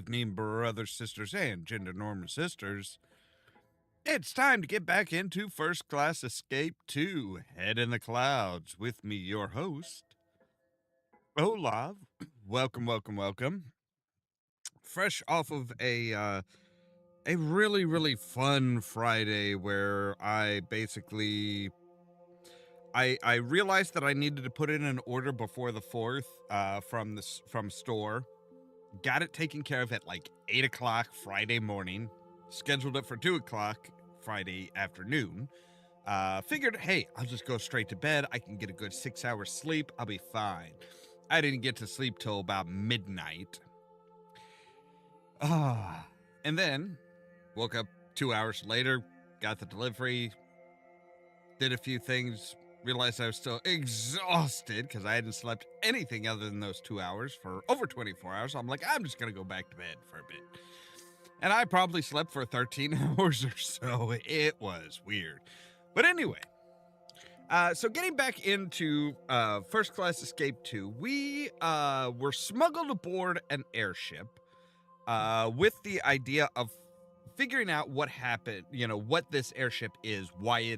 evening, brothers, sisters, and gender normal sisters. It's time to get back into First Class Escape 2, Head in the Clouds, with me, your host, Ollamh. Welcome, welcome, welcome. Fresh off of a really fun Friday where I basically I realized that I needed to put in an order before the 4th from store. Got it taken care of at like 8 o'clock Friday morning. Scheduled it for 2 o'clock Friday afternoon. Figured, hey, I'll just go straight to bed. I can get a good 6 hours sleep. I'll be fine. I didn't get to sleep till about midnight. And then woke up 2 hours later, got the delivery, did a few things, realized I was still exhausted because I hadn't slept anything other than those 2 hours for over 24 hours. I'm like, I'm just going to go back to bed for a bit. And I probably slept for 13 hours or so. It was weird. But anyway, so getting back into First Class Escape 2, we were smuggled aboard an airship with the idea of figuring out what happened, what this airship is, why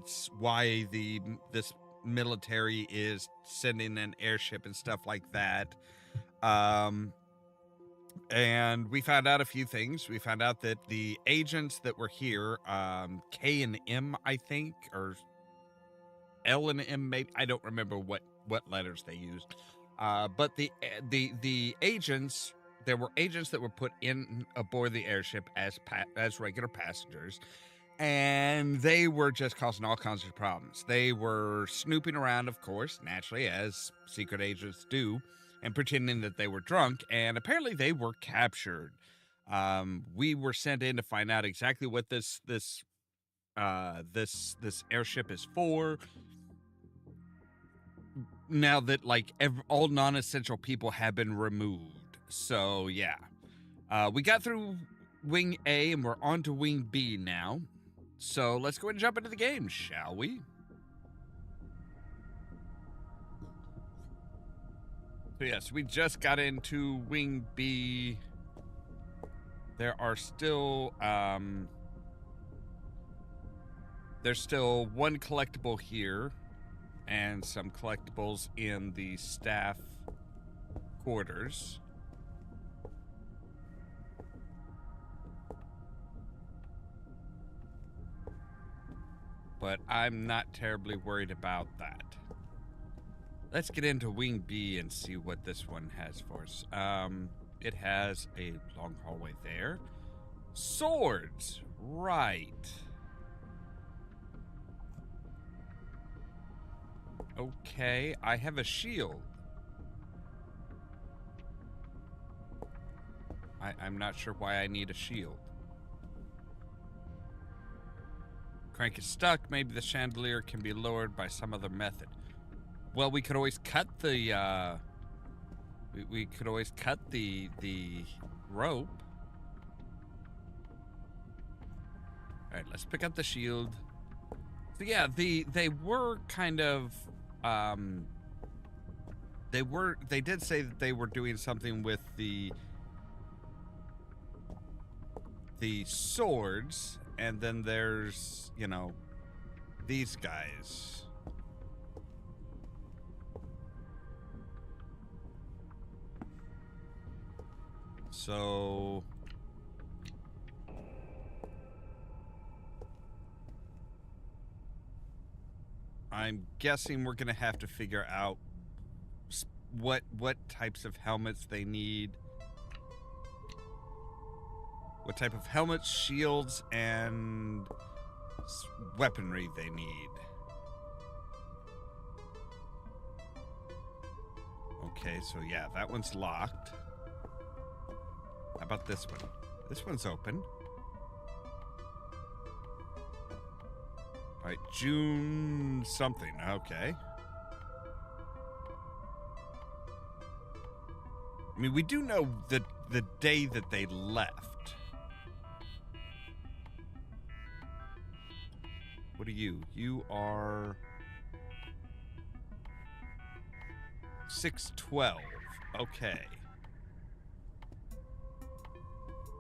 this military is sending an airship and stuff like that. And we found out a few things. We found out that the agents that were here, K and M, I think, or L and M, maybe, I don't remember what letters they used. But the agents, there were agents that were put in aboard the airship as regular passengers, and they were just causing all kinds of problems. They were snooping around, of course, naturally, as secret agents do, and pretending that they were drunk, and apparently they were captured. We were sent in to find out exactly what this airship is for. Now that all non-essential people have been removed, so yeah, we got through Wing A and we're on to Wing B now. So let's go ahead and jump into the game, shall we? So yes, we just got into Wing B. There are still, there's still one collectible here and some collectibles in the staff quarters. But I'm not terribly worried about that. Let's get into Wing B and see what this one has for us. It has a long hallway there. Swords, right. Okay, I have a shield. I'm not sure why I need a shield. Crank is stuck. Maybe the chandelier can be lowered by some other method. Well, we could always cut the we could always cut the rope. All right, let's pick up the shield. So yeah, they were kind of they did say that they were doing something with the swords, and then there's, these guys. So I'm guessing we're gonna have to figure out what types of helmets they need, what type of helmets, shields, and weaponry they need. Okay, so yeah, that one's locked. How about this one? This one's open. All right, June something. Okay. I mean, we do know the day that they left. What are you? You are 612. Okay.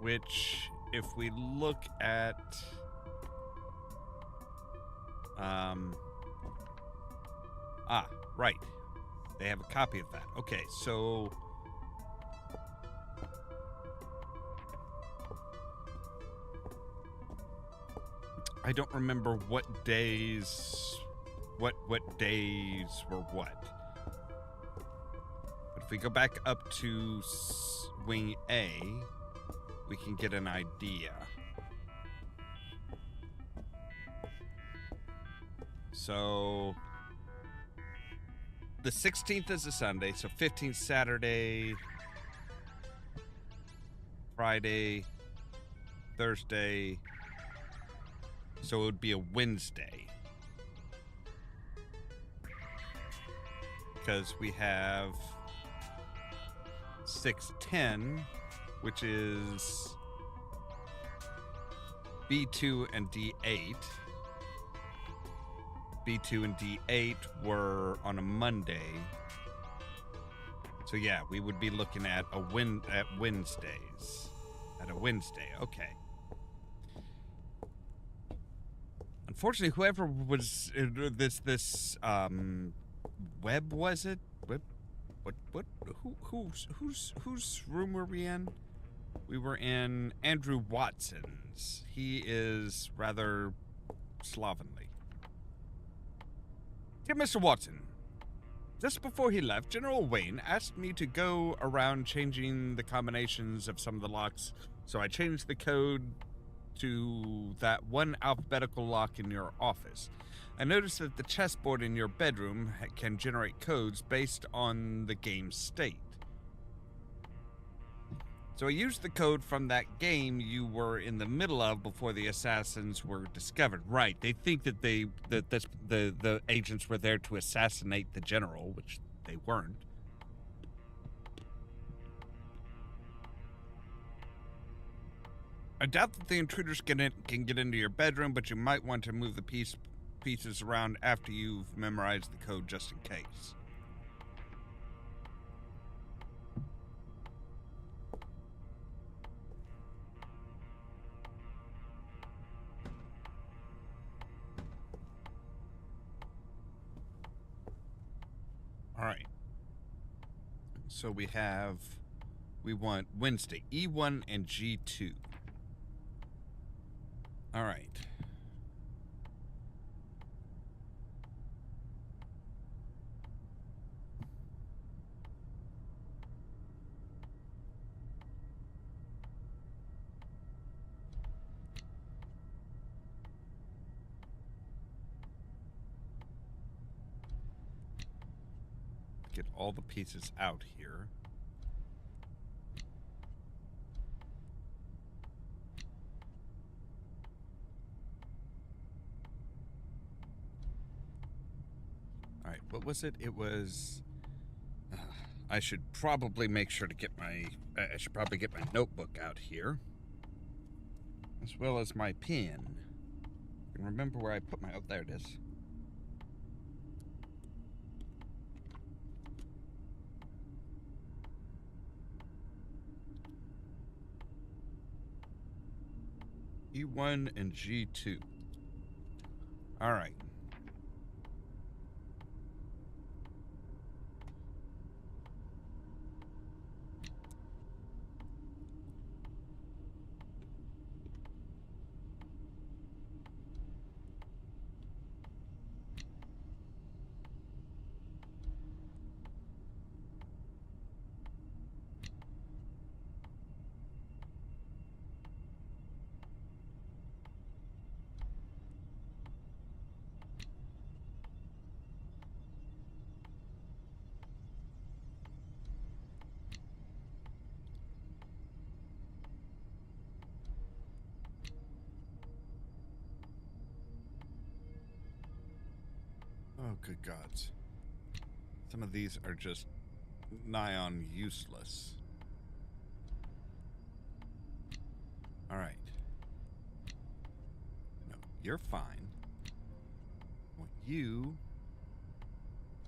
which, if we look at, right. They have a copy of that. Okay, so I don't remember what days were what. But if we go back up to Wing A, we can get an idea. So the 16th is a Sunday, so 15th Saturday, Friday, Thursday, so it would be a Wednesday. Because we have 610, which is B2 and D8. B2 and D8 were on a Monday. So yeah, we would be looking at Wednesdays. At a Wednesday, okay. Unfortunately, whoever was this Webb, was it? Webb? What? Whose room were we in? We were in Andrew Watson's. He is rather slovenly. Dear Mr. Watson, just before he left, General Wayne asked me to go around changing the combinations of some of the locks, so I changed the code to that one alphabetical lock in your office. I noticed that the chessboard in your bedroom can generate codes based on the game's state. So I used the code from that game you were in the middle of before the assassins were discovered. Right, they think that the agents were there to assassinate the general, which they weren't. I doubt that the intruders can get into your bedroom, but you might want to move the pieces around after you've memorized the code just in case. All right. So we want Wednesday, E1 and G2. All right. Get all the pieces out here. All right, what was it? It was... I should probably make sure to get my... I should probably get my notebook out here. As well as my pen. I can remember where I put my... Oh, there it is. E1 and G2. All right. Oh, good gods. Some of these are just nigh on useless. All right. No, you're fine. I want you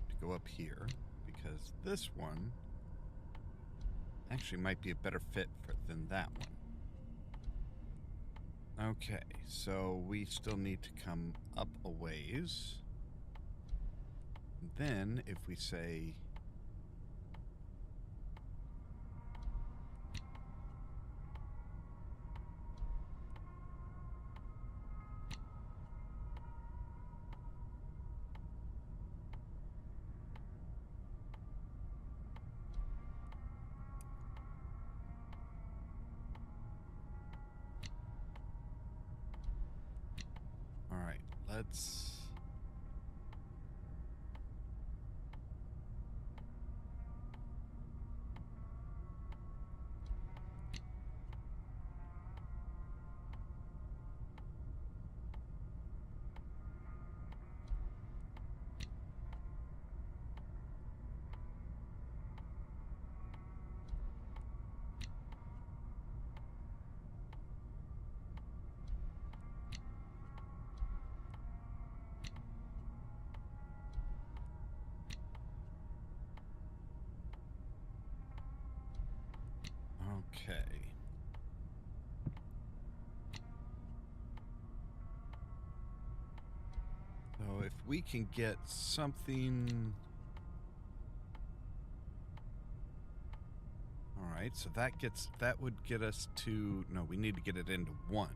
to go up here, because this one actually might be a better fit than that one. Okay, so we still need to come up a ways. Then if we say... All right, let's... Okay. So if we can get something... All right, so that would get us to... No, we need to get it into 1.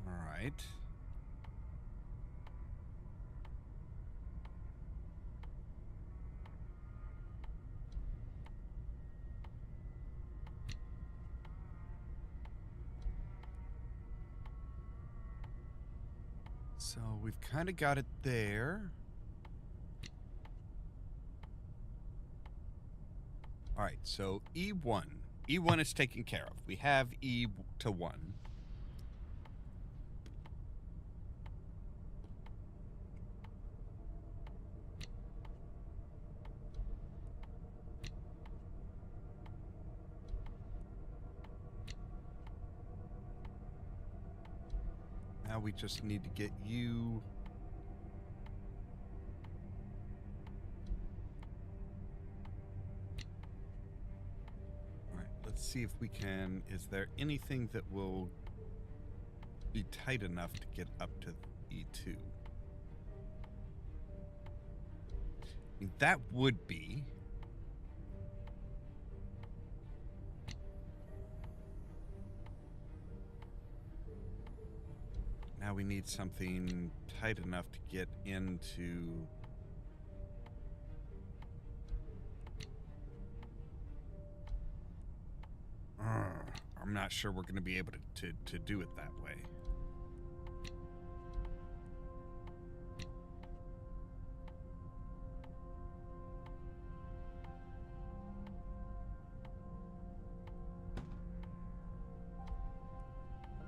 All right. So we've kind of got it there. All right, so E1. E1 is taken care of. We have E to 1. Now we just need to get you... All right, let's see if we can... Is there anything that will be tight enough to get up to E2? I mean, that would be... Now we need something tight enough to get into... I'm not sure we're going to be able to do it that way.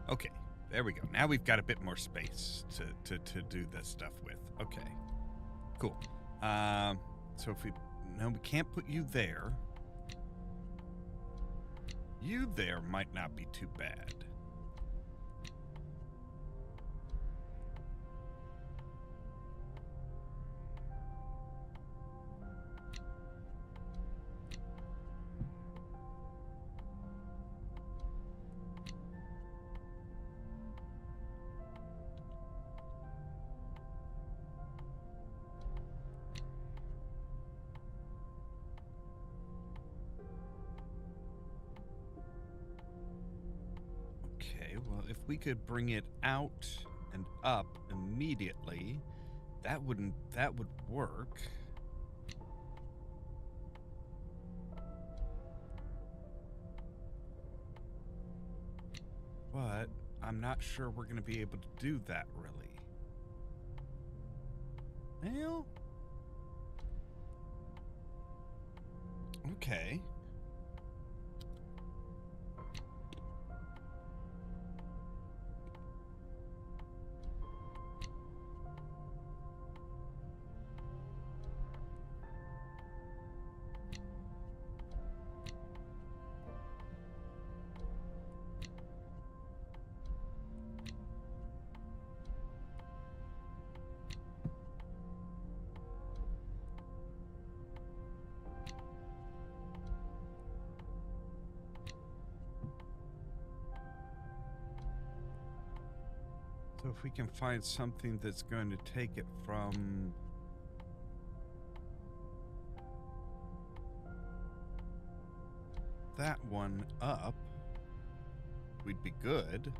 Okay, there we go. Now we've got a bit more space to do this stuff with. Okay, cool. So if we... No, we can't put you there. You there might not be too bad. Well, if we could bring it out and up immediately, that would work. But I'm not sure we're going to be able to do that really. Well, okay. So if we can find something that's going to take it from that one up, we'd be good.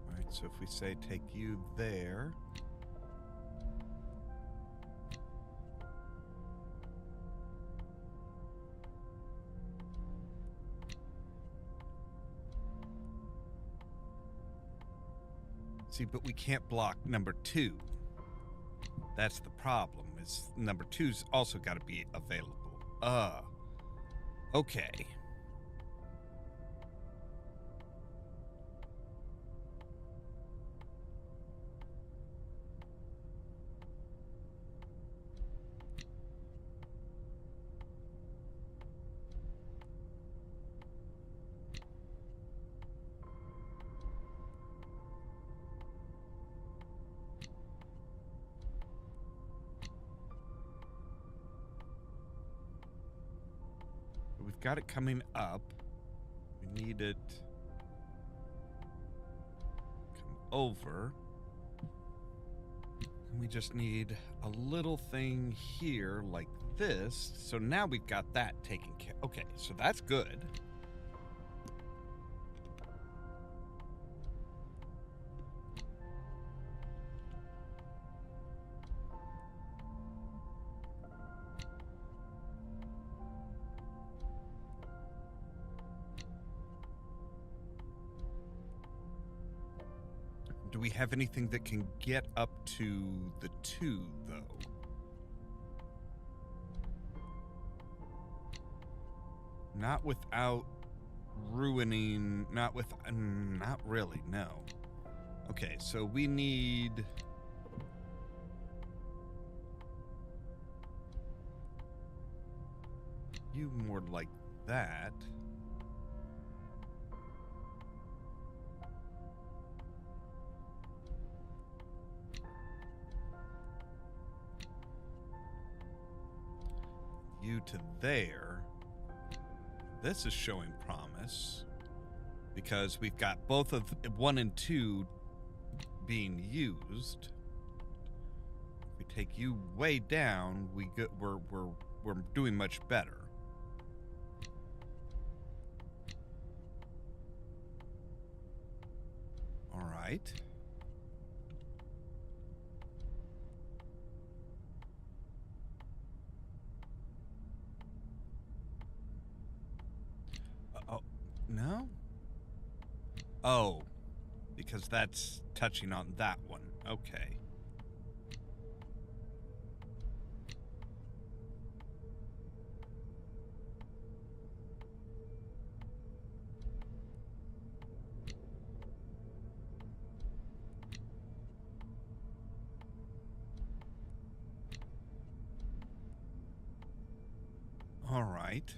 All right, so if we say take you there, see, but we can't block number 2. That's the problem, is number 2's also got to be available. Okay. We've got it coming up. We need it come over. And we just need a little thing here like this. So now we've got that taken care of. Okay, so that's good. Do we have anything that can get up to the 2, though? Not without ruining... Not really, no. Okay, so we need... you more like that. You to there. This is showing promise because we've got both of 1 and 2 being used. If we take you way down, we're doing much better. All right. No? Oh, because that's touching on that one. Okay. All right.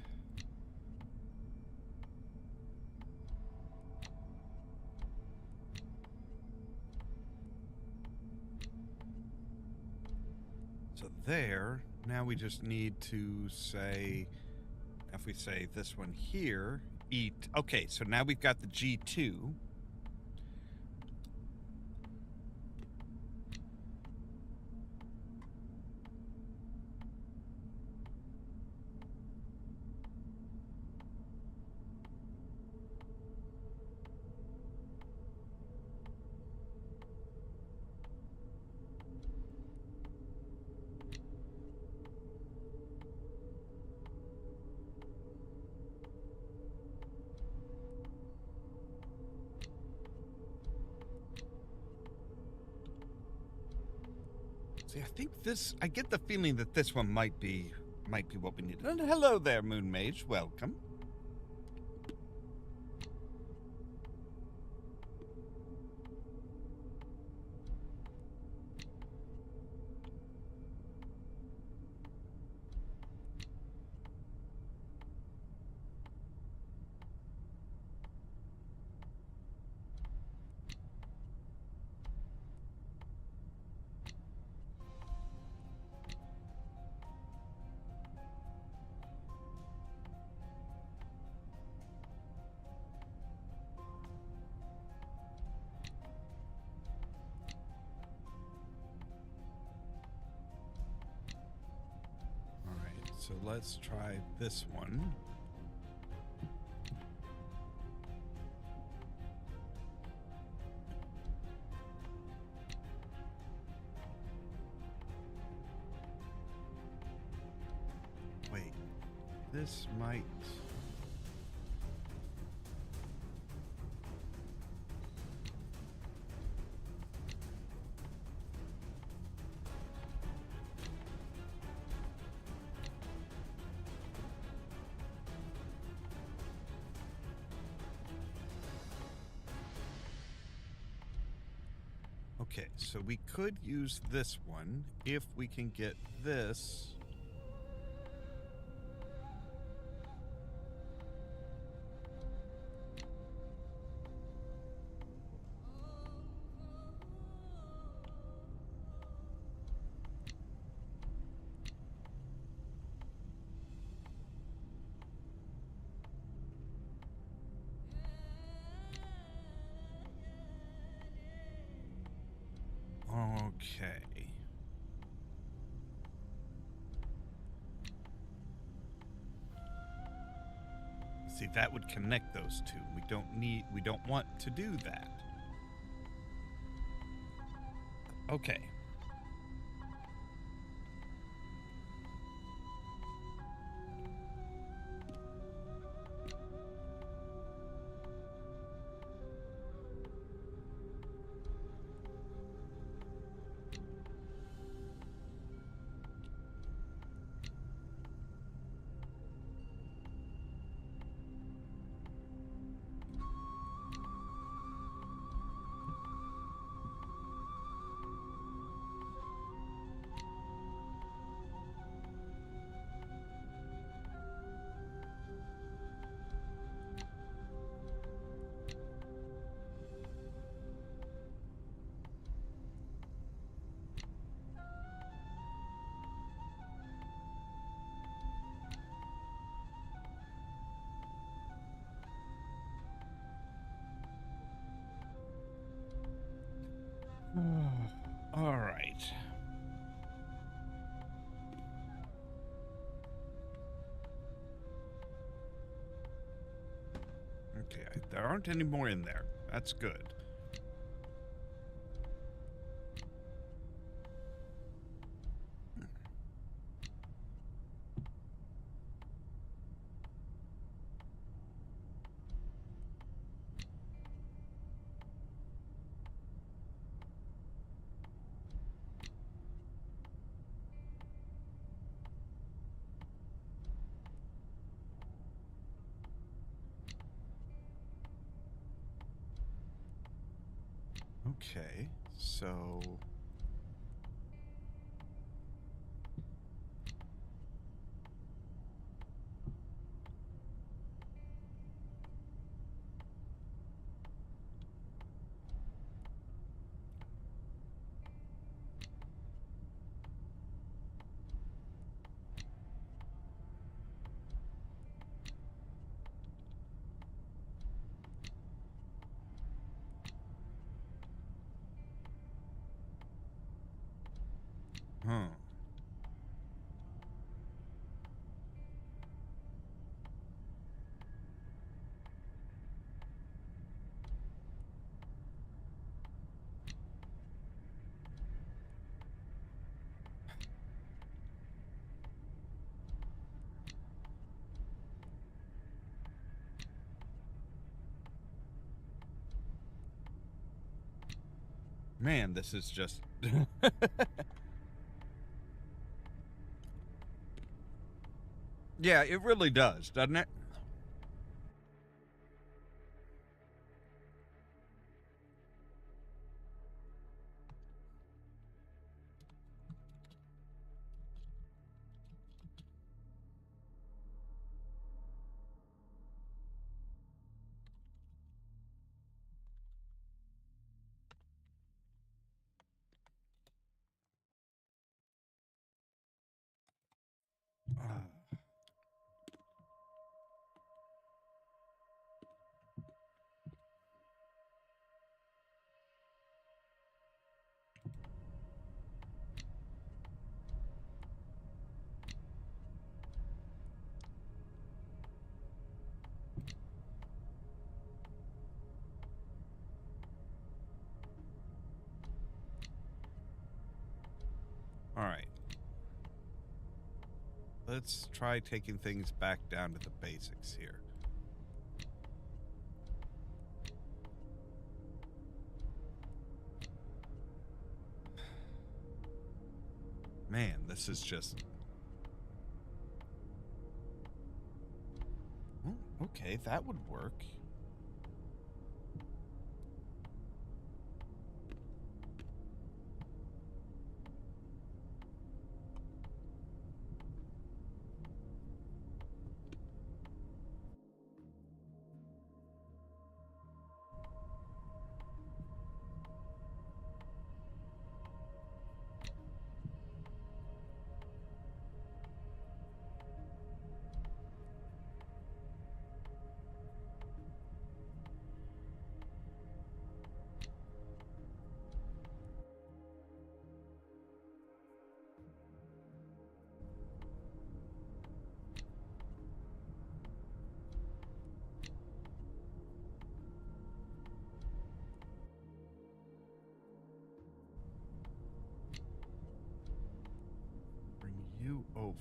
So there, now we just need to say, if we say this one here, eat. Okay, so now we've got the G2. See, I think this, I get the feeling that this one might be what we need. And hello there, Moon Mage. Welcome. so let's try this one. Wait, this might... Okay, so we could use this one if we can get this. Okay. See, that would connect those two. We don't want to do that. Okay. All right. Okay, there aren't any more in there. That's good. Okay, so... Huh. Man, this is just... Yeah, it really does, doesn't it? let's try taking things back down to the basics here. Man, this is just... Oh, okay, that would work. Bring you over.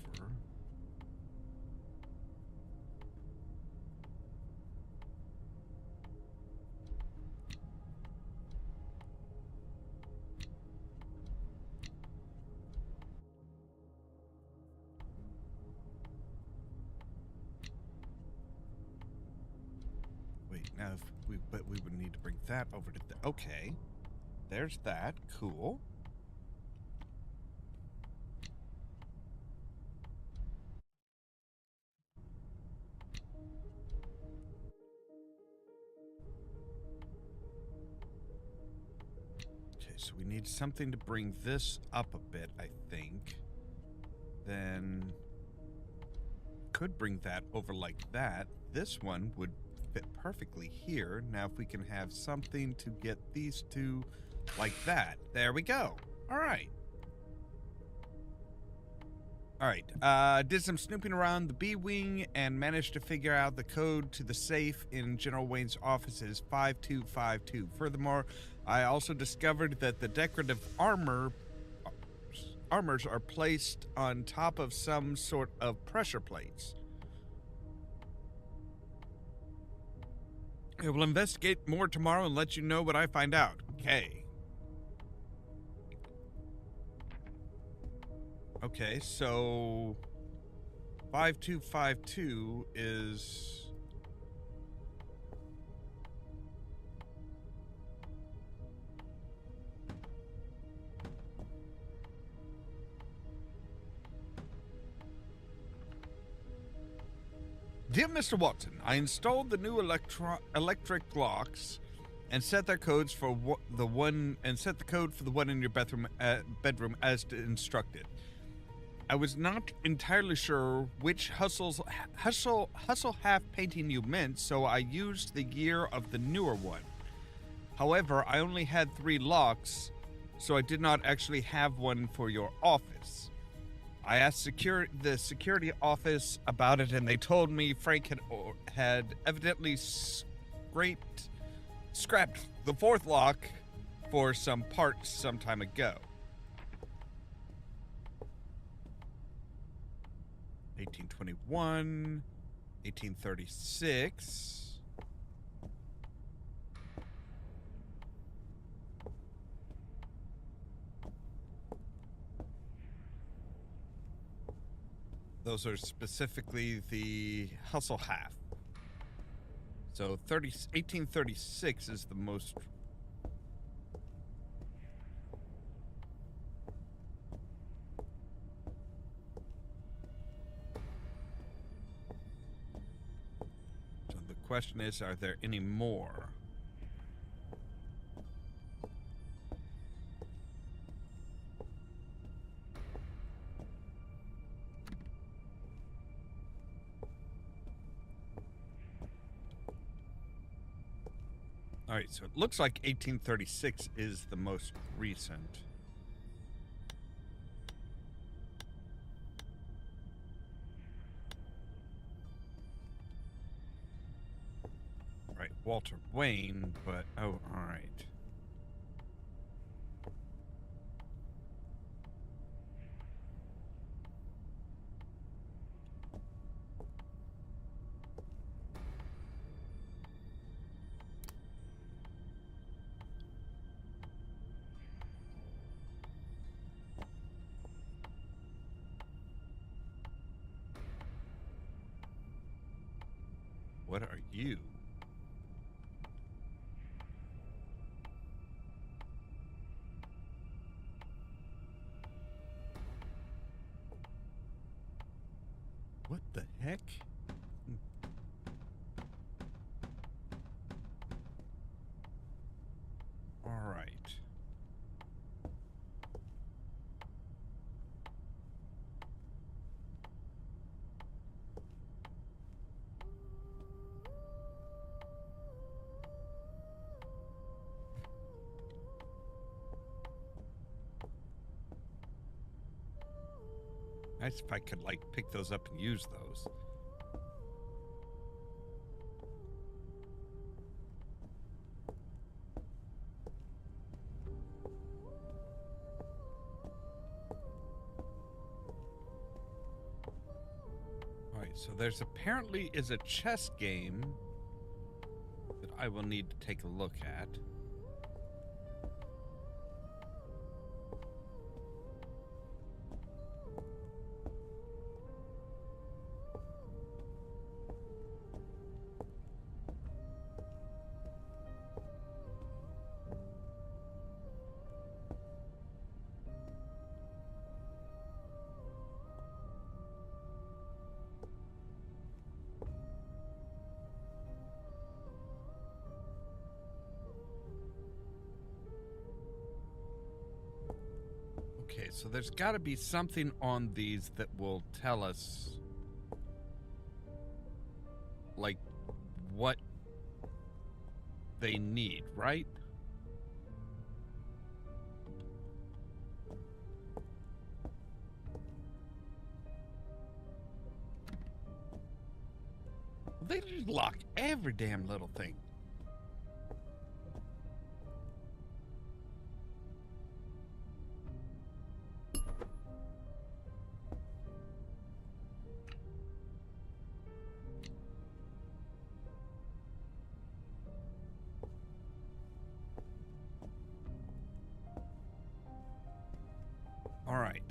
Wait, now if but we would need to bring that over to the... Okay. There's that. Cool. Okay, so we need something to bring this up a bit, I think. Then... could bring that over like that. This one would fit perfectly here. Now if we can have something to get these two like that. There we go. All right. All right. Did some snooping around the B-Wing and managed to figure out the code to the safe in General Wayne's offices 5252. Furthermore, I also discovered that the decorative armors are placed on top of some sort of pressure plates. I will investigate more tomorrow and let you know what I find out. Okay. Okay, so 5252 is... Dear Mr. Watson, I installed the new electric locks and set their codes for the one in your bedroom as instructed. I was not entirely sure which hustle half painting you meant, so I used the year of the newer one. However, I only had 3 locks, so I did not actually have one for your office. I asked the security office about it, and they told me Frank had evidently scrapped the 4th lock for some parts some time ago. 1821, 1836. Those are specifically the hustle half. So 1836 is the most... So the question is, are there any more? All right, so it looks like 1836 is the most recent. Right, Walter Wayne, but oh, all right. you. What the heck? All right. Nice if I could, like, pick those up and use those. Alright, so there's apparently is a chess game that I will need to take a look at. Okay, so there's got to be something on these that will tell us, like, what they need, right? They just lock every damn little thing. All right.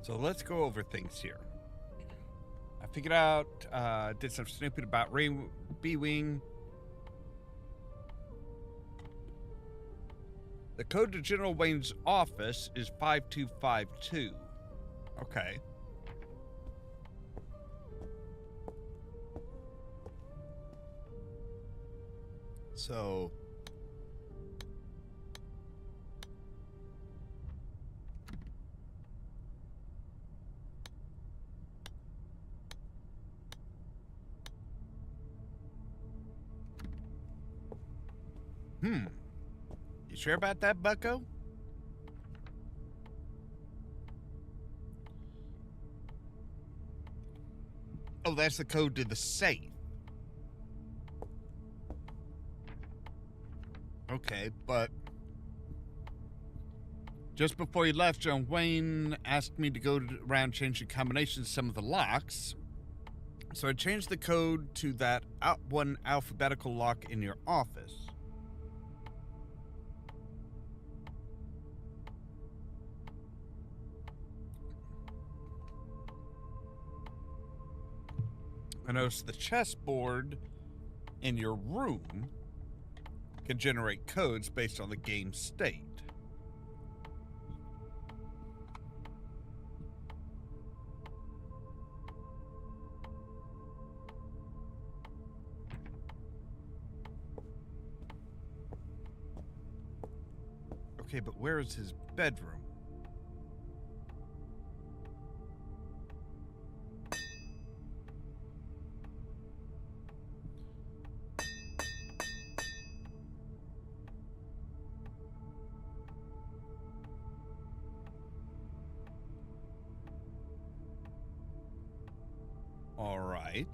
So let's go over things here. I figured out, did some snooping about B-Wing. The code to General Wayne's office is 5252. Okay. So... You sure about that, bucko? Oh, that's the code to the safe. Okay, but just before you left, John Wayne asked me to go around changing combinations of some of the locks. So I changed the code to that one alphabetical lock in your office. I noticed the chessboard in your room can generate codes based on the game state. Okay, but where is his bedroom? All right.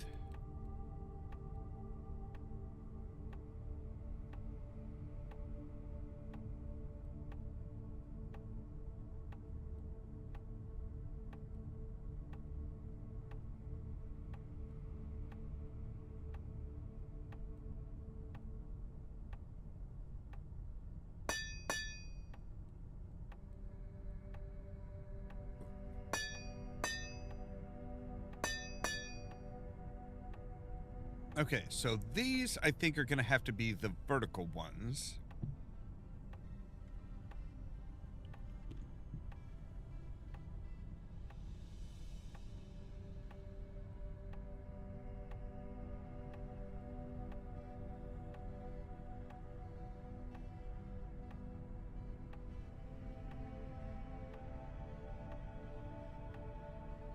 Okay, so these I think are going to have to be the vertical ones.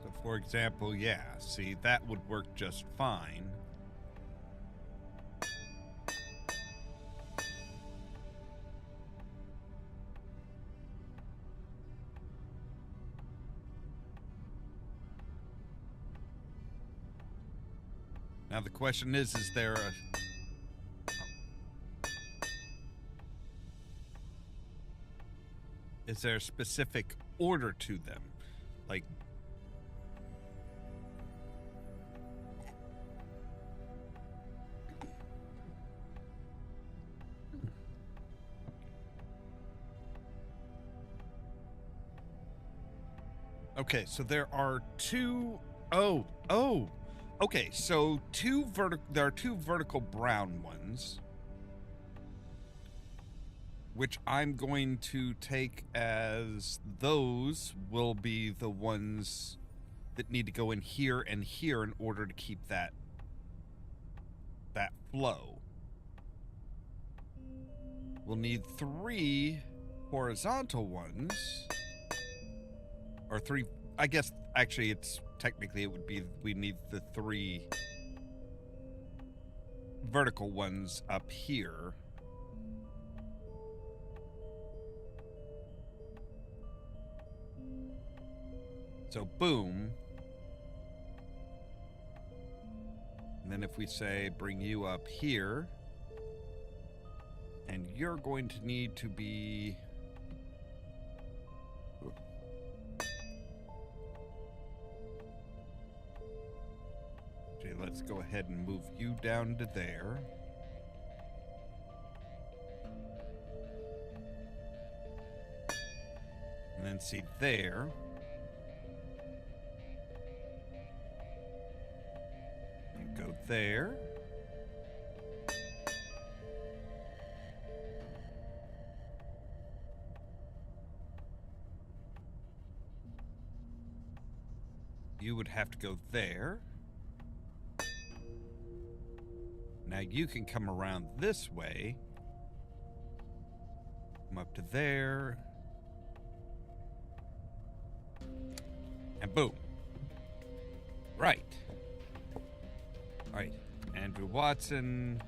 So for example, yeah, see, that would work just fine. Now the question is there a specific order to them? Like, okay, so there are two. Oh. Okay, so there are two vertical brown ones, which I'm going to take as those will be the ones that need to go in here and here in order to keep that flow. We'll need 3 horizontal ones, or 3, I guess actually we need the 3 vertical ones up here. So boom. And then if we say bring you up here, and you're going to need to be... Okay, let's go ahead and move you down to there. And then see there. And go there. You would have to go there. Now you can come around this way. Come up to there. And boom. Right. All right. Andrew Watson.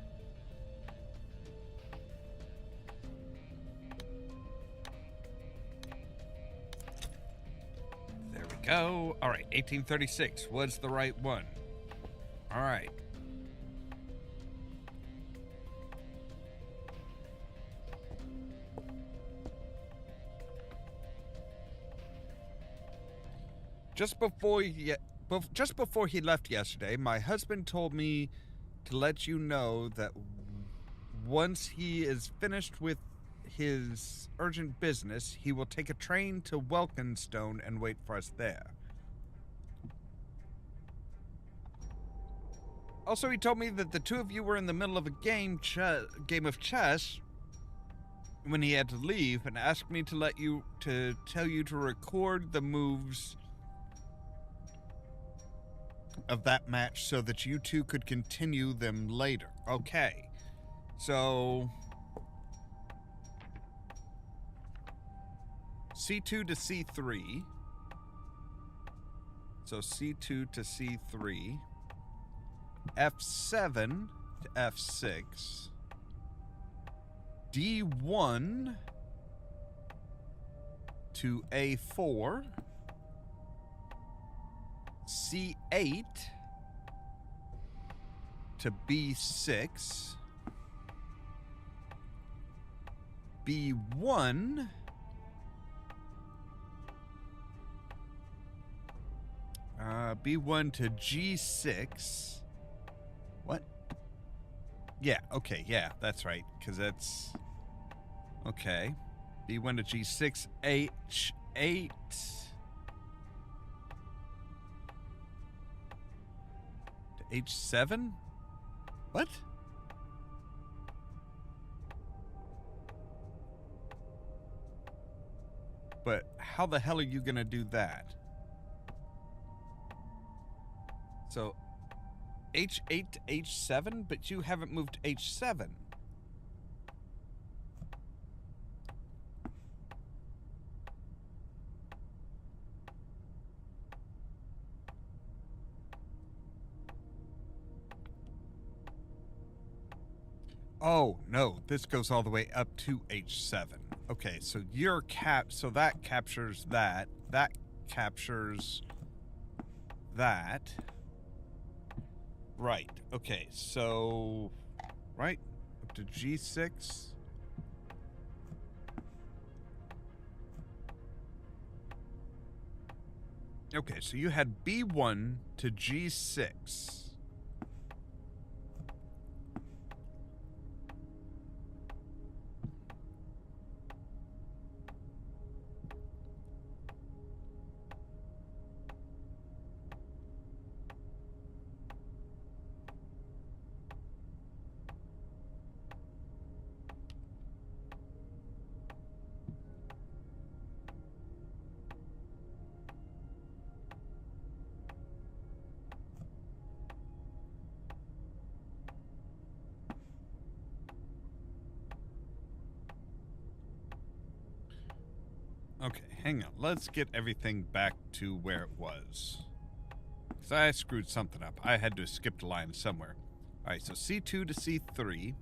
There we go. All right. 1836 was the right one. All right. Just before he left yesterday, my husband told me to let you know that once he is finished with his urgent business, he will take a train to Welkenstone and wait for us there. Also, he told me that the two of you were in the middle of a game of chess when he had to leave, and asked me to tell you to record the moves of that match so that you two could continue them later. Okay. So C2 to C3. So C2 to C3. F7 to F6. D1 to A4. C8 to B6. B1 B1 to G6. What? Yeah, okay, yeah, that's right, because that's... Okay. B1 to G6, H8... to H7? What? But how the hell are you gonna do that? So, H8 to H7, but you haven't moved H7. Oh, no, this goes all the way up to H7. Okay, so your so that captures that. That captures that. Right, okay, so, right, up to G6. Okay, so you had B1 to G6. Okay, hang on. Let's get everything back to where it was. Because I screwed something up. I had to skip a line somewhere. Alright, so C2 to C3.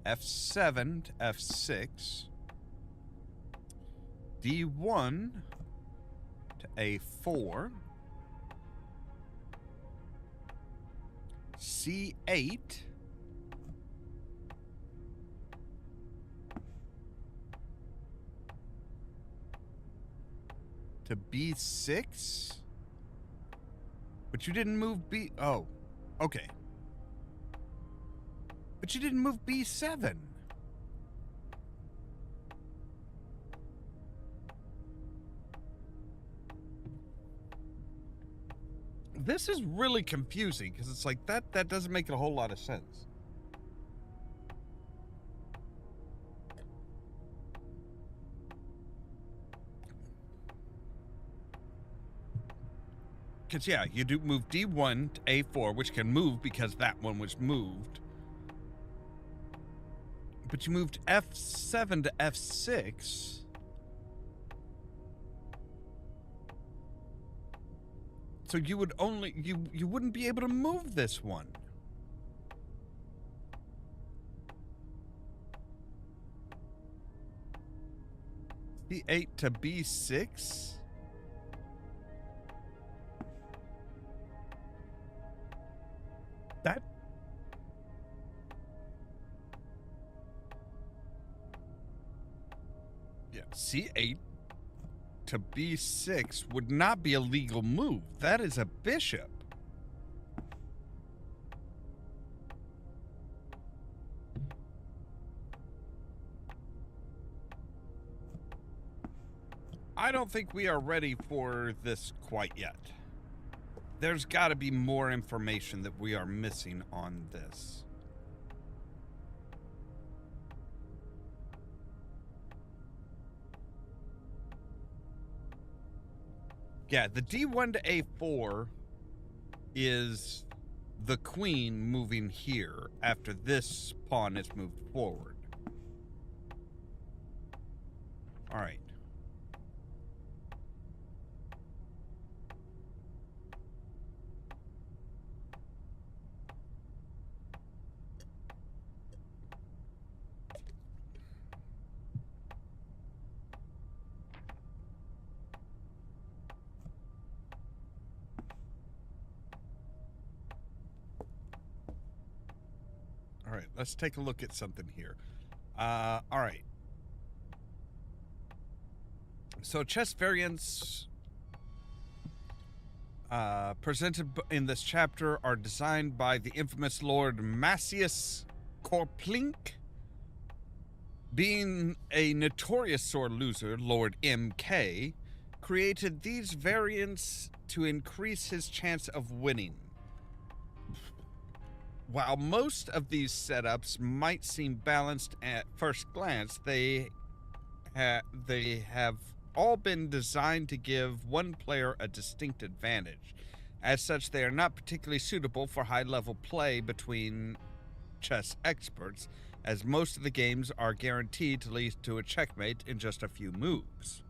F7 to F6. D1 to A4. C8 to B6? But you didn't move B... Oh, okay. But you didn't move B7. This is really confusing, because it's like, that doesn't make a whole lot of sense. Because, yeah, you do move D1 to A4, which can move because that one was moved. But you moved F7 to F6. So you would only... You wouldn't be able to move this one. B8 to B6? That... Yeah, C8 to B6 would not be a legal move. That is a bishop. I don't think we are ready for this quite yet. There's got to be more information that we are missing on this. Yeah, the D1 to A4 is the queen moving here after this pawn is moved forward. All right. All right, let's take a look at something here. All right. So chess variants presented in this chapter are designed by the infamous Lord Massius Korplink. Being a notorious sore loser, Lord MK created these variants to increase his chance of winning. While most of these setups might seem balanced at first glance, they have all been designed to give one player a distinct advantage. As such, they are not particularly suitable for high-level play between chess experts, as most of the games are guaranteed to lead to a checkmate in just a few moves.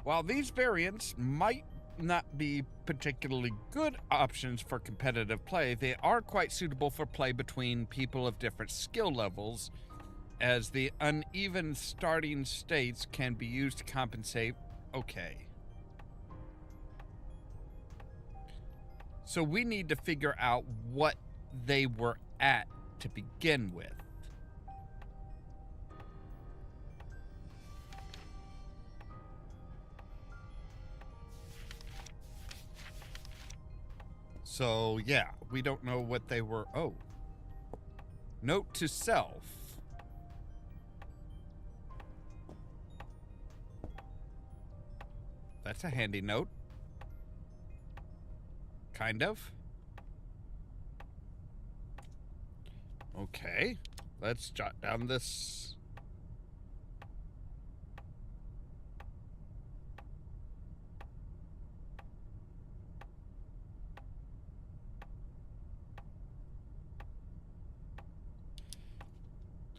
While these variants might not be particularly good options for competitive play, they are quite suitable for play between people of different skill levels, as the uneven starting states can be used to compensate. Okay. So we need to figure out what they were at to begin with. So, yeah, we don't know what they were. Oh. Note to self. That's a handy note. Kind of. Okay. Let's jot down this.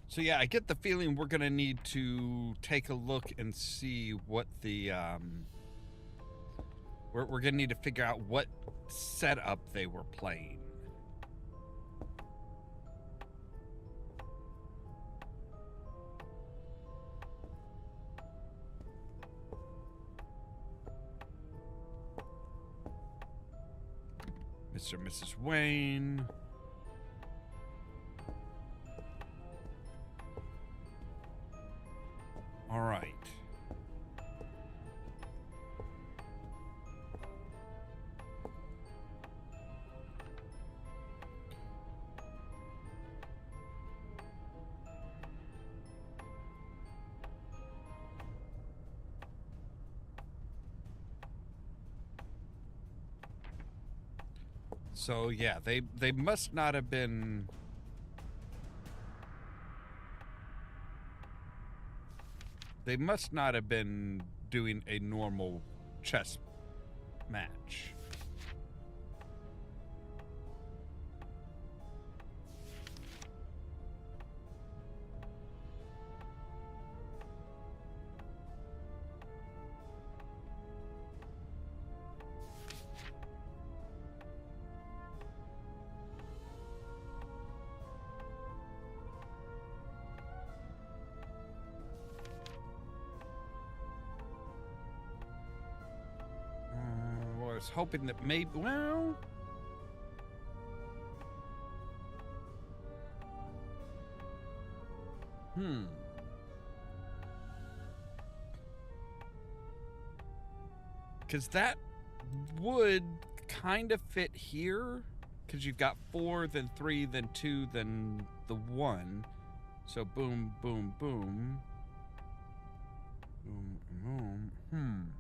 So yeah, I get the feeling we're gonna need to take a look and see what the we're gonna need to figure out what setup they were playing. Mr. and Mrs. Wayne. All right. So yeah, they must not have been. They must not have been doing a normal chess match. I was hoping that maybe, well... Because that would kind of fit here. Because you've got 4, then 3, then 2, then the 1. So boom, boom, boom. Boom, boom.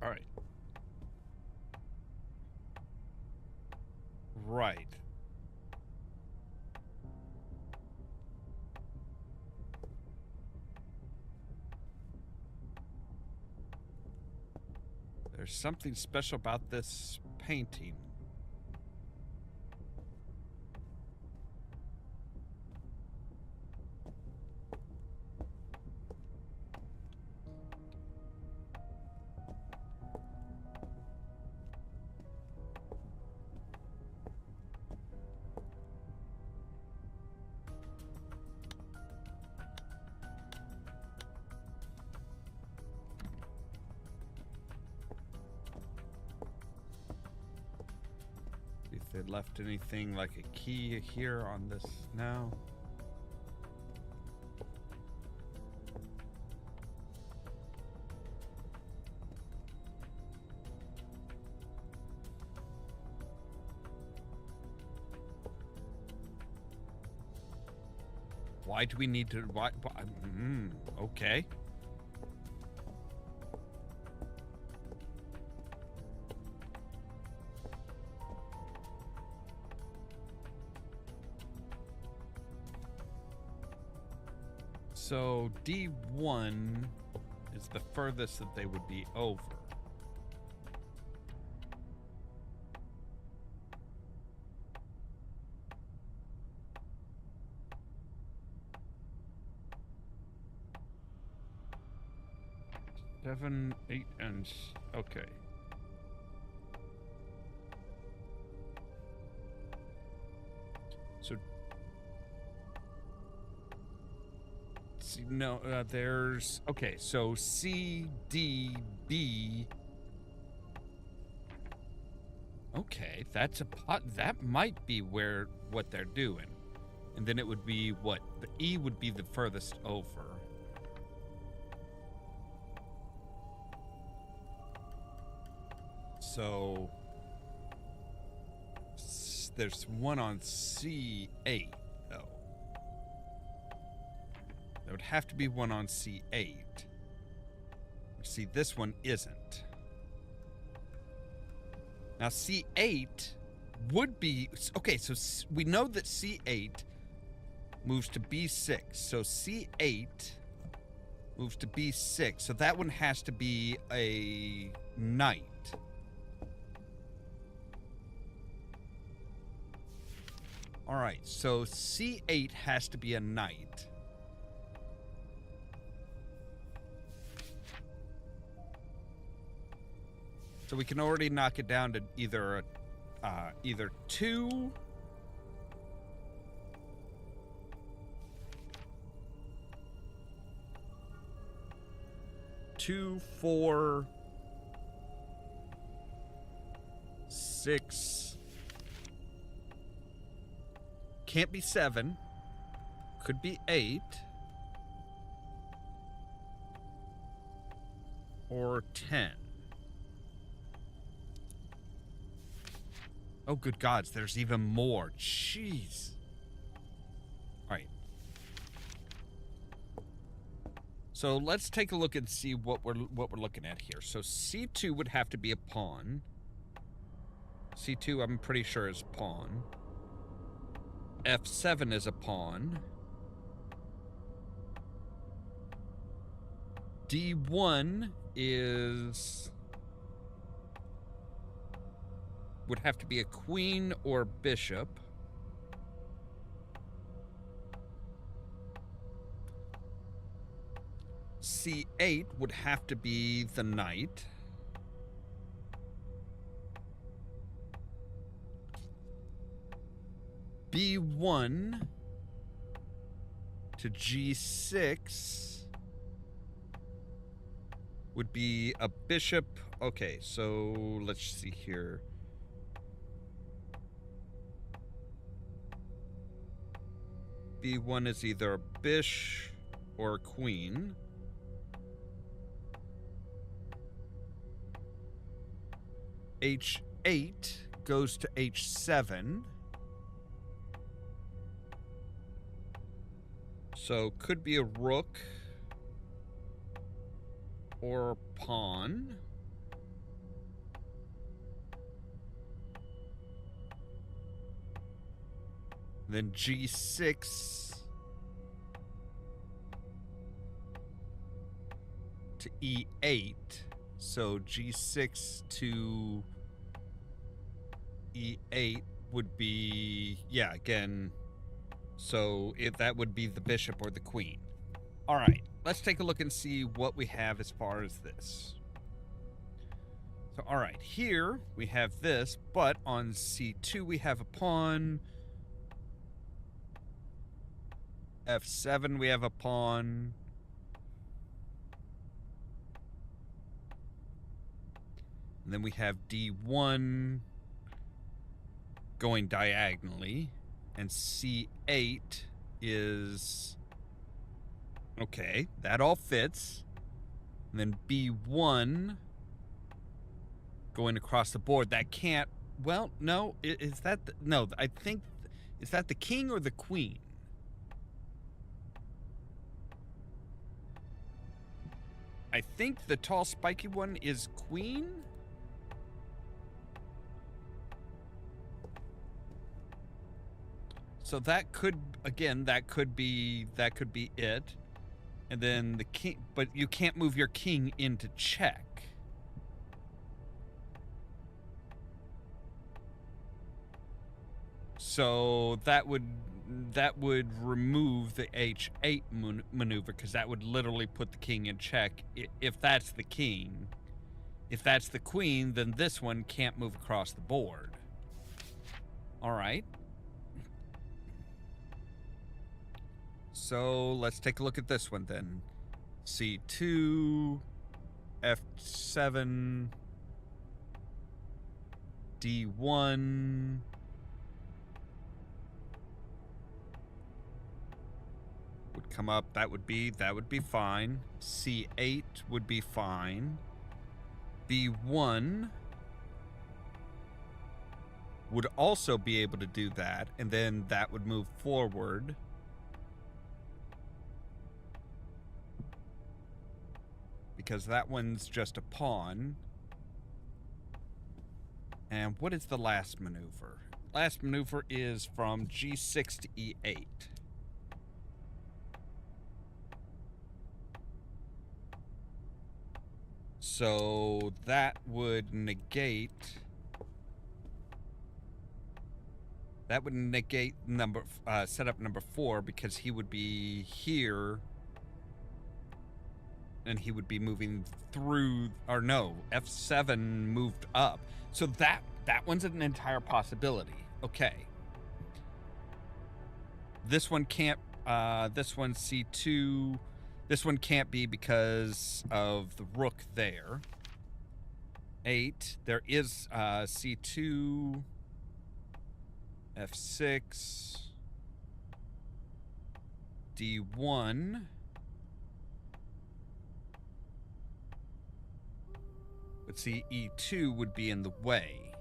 All right. Right. There's something special about this painting. If they left anything like a key here on this now. Why do we need to... Why okay. So D1 is the furthest that they would be over. Seven, 8, and... okay. So... see, no, there's... okay, so C, D, B... okay, that's a pot... that might be where... what they're doing. And then it would be what? The E would be the furthest over. So there's one on C8, though. There would have to be one on C8. See, this one isn't. Now, C8 would be... okay, so we know that C8 moves to B6. So C8 moves to B6. So that one has to be a knight. All right, so C8 has to be a knight. So we can already knock it down to either 2 2, 4, 6. Can't be 7. Could be 8. Or 10. Oh, good gods, there's even more. Jeez. All right. So let's take a look and see what we're looking at here. So C2 would have to be a pawn. C2, I'm pretty sure, is pawn. F7 is a pawn. D1 is... would have to be a queen or bishop. C8 would have to be the knight. B1 to G6 would be a bishop. Okay, so let's see here. B1 is either a bish or a queen. H8 goes to H7. So could be a rook or a pawn. Then G6 to E8. So G6 to E8 would be, yeah, again, so that would be the bishop or the queen. All right, let's take a look and see what we have as far as this. So, all right, here we have this, but on C2 we have a pawn. F7 we have a pawn. And then we have D1 going diagonally. And C8 is... okay, that all fits. And then B1 going across the board. That can't... well, no. Is that... no, I think... is that the king or the queen? I think the tall, spiky one is queen. So that could, again, that could be it. And then the king, but you can't move your king into check. So that would remove the H8 maneuver, because that would literally put the king in check if that's the king. If that's the queen, then this one can't move across the board. All right. So let's take a look at this one then. C2, F7, D1. Would come up, that would be fine. C8 would be fine. B1 would also be able to do that, and then that would move forward. Because that one's just a pawn. And what is the last maneuver? Last maneuver is from G6 to E8. So that would negate... That would negate setup number 4, because he would be here... And he would be moving through, or no, F7 moved up. So that one's an entire possibility. Okay. This one can't, this one C2, this one can't be because of the rook there. 8, there is C2, F6, D1. But see, E2 would be in the way.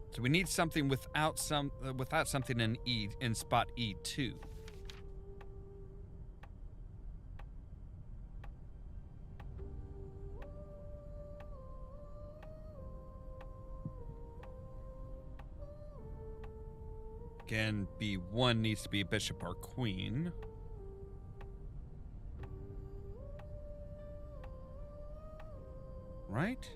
So we need something without something in spot E2. Again, B1 needs to be a bishop or queen. Right?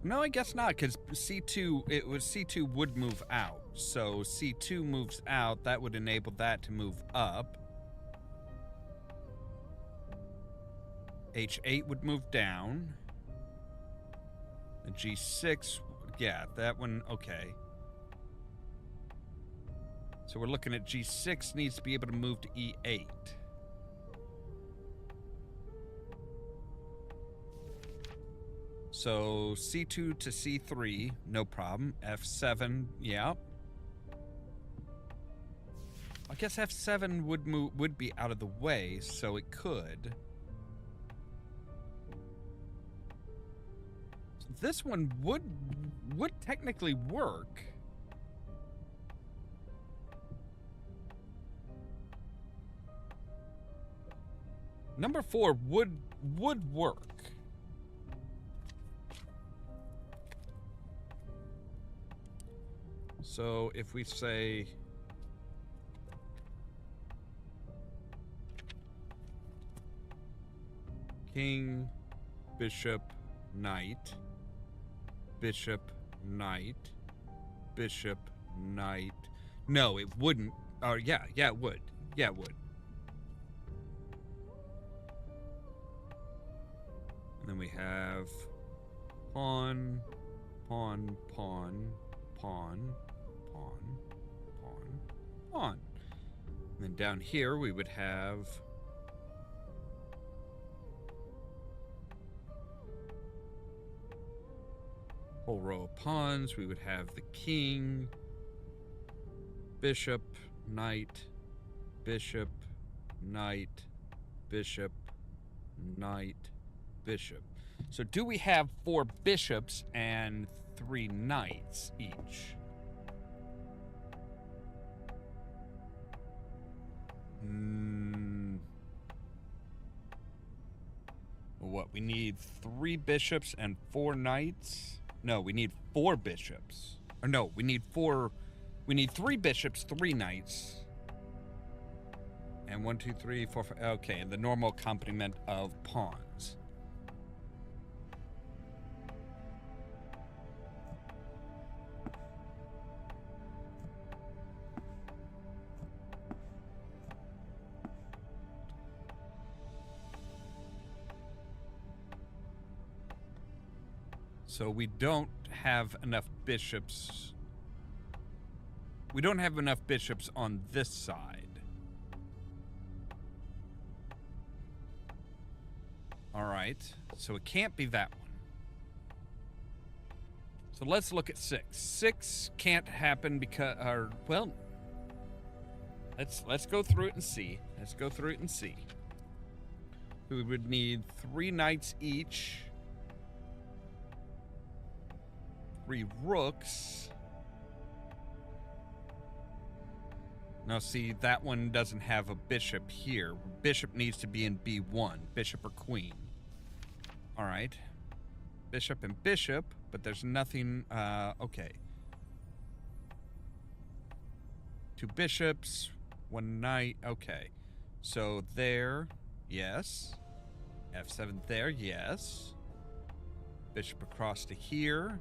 No, I guess not, because C2 would move out. So C2 moves out, that would enable that to move up. H8 would move down. The G6, yeah, that one, okay. So we're looking at G6 needs to be able to move to E8. So C2 to C3, no problem. F7, yeah. I guess F7 would be out of the way, so it could. So this one would technically work. Number 4 would work. So if we say king, bishop, knight, bishop, knight, bishop, knight. No, it wouldn't. Oh, yeah, it would. Yeah, it would. And then we have pawn, pawn, pawn, pawn, pawn, pawn, pawn. And then down here we would have a whole row of pawns. We would have the king, bishop, knight, bishop, knight, bishop, knight, bishop. So do we have 4 bishops and 3 knights each? What, we need 3 bishops and 4 knights? No, we need 4 bishops. Or no, we need 3 bishops, 3 knights. And 1, 2, 3, 4, 5. Okay, and the normal complement of pawns. So we don't have enough bishops. We don't have enough bishops on this side. All right. So it can't be that one. So let's look at 6. 6 can't happen because, well, let's go through it and see. Let's go through it and see. We would need 3 knights each. 3 rooks. Now see, that one doesn't have a bishop here. Bishop needs to be in B1, bishop or queen. All right. Bishop and bishop, but there's nothing, okay. 2 bishops, 1 knight, okay. So there, yes. F7 there, yes. Bishop across to here.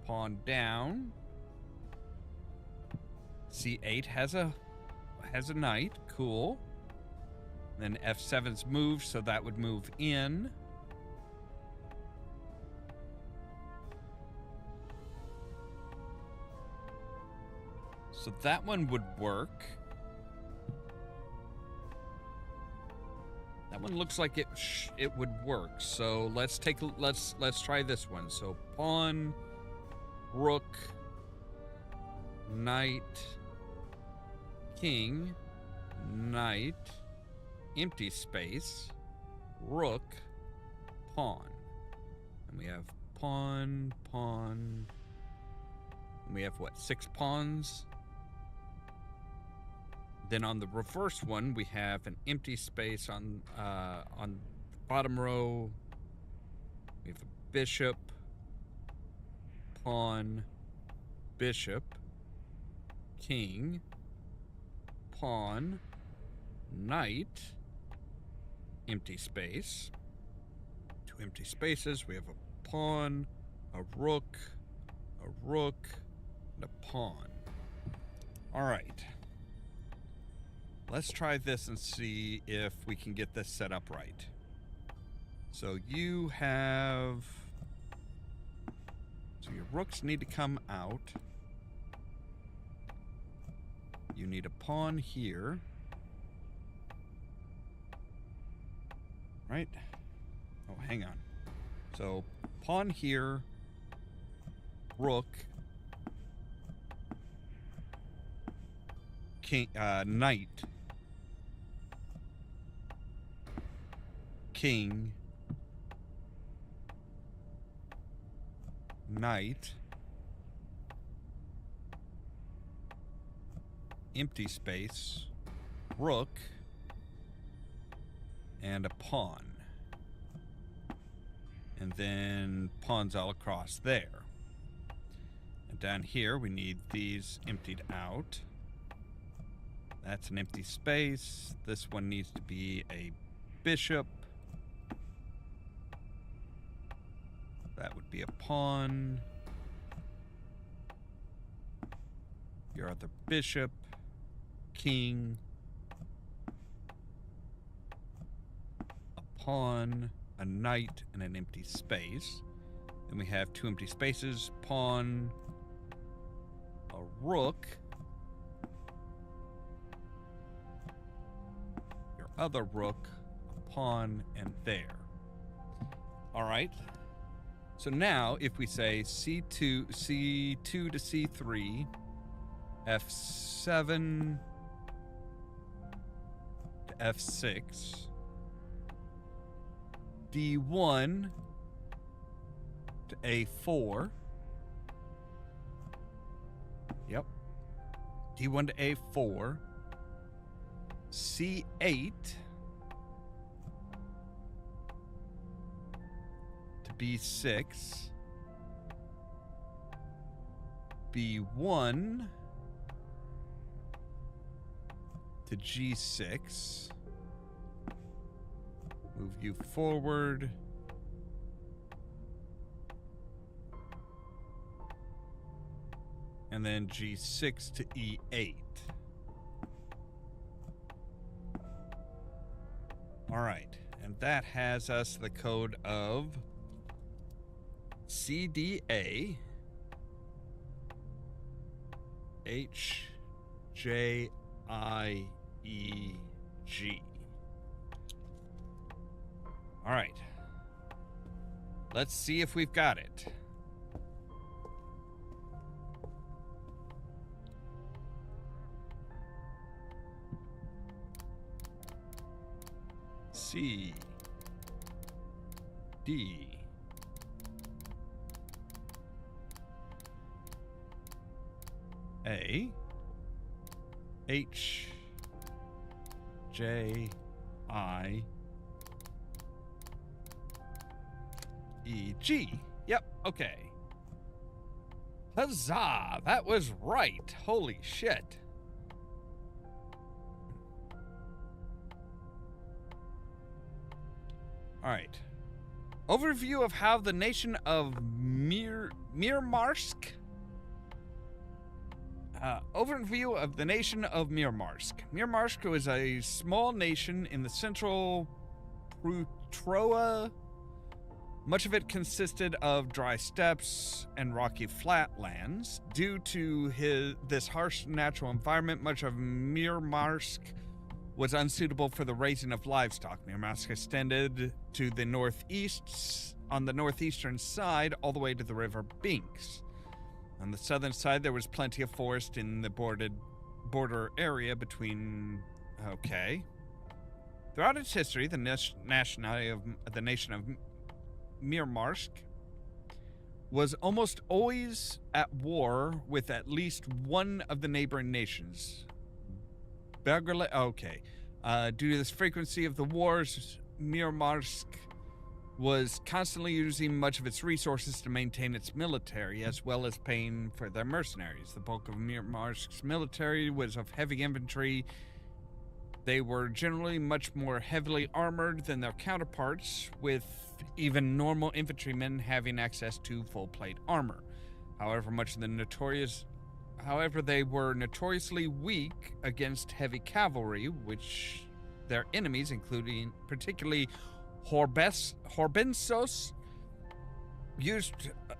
Pawn down. C8 has a knight. Cool. Then F7's moved, so that would move in. So that one would work. That one looks like it would work. So let's try this one. So pawn, rook, knight, king, knight, empty space, rook, pawn. And we have pawn, pawn. And we have what, 6 pawns? Then on the reverse one, we have an empty space on the bottom row. We have a bishop, pawn, bishop, king, pawn, knight, empty space. 2 empty spaces. We have a pawn, a rook, and a pawn. All right. Let's try this and see if we can get this set up right. So you have... So your rooks need to come out. You need a pawn here. Right? Oh, hang on. So pawn here, rook, king, knight, king, knight, empty space, rook, and a pawn. And then pawns all across there. And down here we need these emptied out. That's an empty space. This one needs to be a bishop. That would be a pawn. Your other bishop, king, a pawn, a knight, and an empty space. Then we have 2 empty spaces, pawn, a rook, your other rook, a pawn, and there. All right. So now, if we say C2 to C3, F7 to F6, D1 to A4. Yep. D1 to A4. C8 to B6, B1 to G6, move you forward, and then G6 to E8. All right, and that has us the code of CDA HJIEG. All right, let's see if we've got it. C D A H J I E G. Yep, okay. Huzzah! That was right. Holy shit. All right. Overview of how the nation of Mirmarsk. Overview of the nation of Mirmarsk. Mirmarsk was a small nation in the central Prutroa. Much of it consisted of dry steppes and rocky flatlands. Due to this harsh natural environment, much of Mirmarsk was unsuitable for the raising of livestock. Mirmarsk extended to the northeast, on the northeastern side, all the way to the river Binks. On the southern side, there was plenty of forest in the border area between... Okay. Throughout its history, the nation of Mirmarsk was almost always at war with at least one of the neighboring nations. Okay. Due to this frequency of the wars, Mirmarsk was constantly using much of its resources to maintain its military, as well as paying for their mercenaries. The bulk of Mirmarsk's military was of heavy infantry. They were generally much more heavily armored than their counterparts, with even normal infantrymen having access to full-plate armor. However, they were notoriously weak against heavy cavalry, which their enemies, including particularly Horbensos, used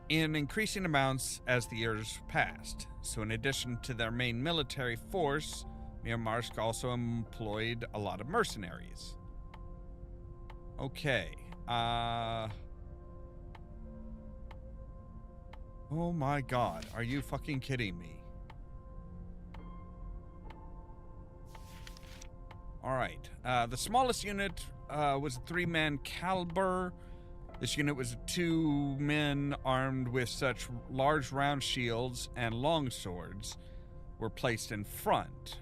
in increasing amounts as the years passed. So in addition to their main military force, Mirmarsk also employed a lot of mercenaries. Okay. Oh my god, are you fucking kidding me? Alright, the smallest unit was a 3-man caliber. This unit was 2 men armed with such large round shields and long swords were placed in front,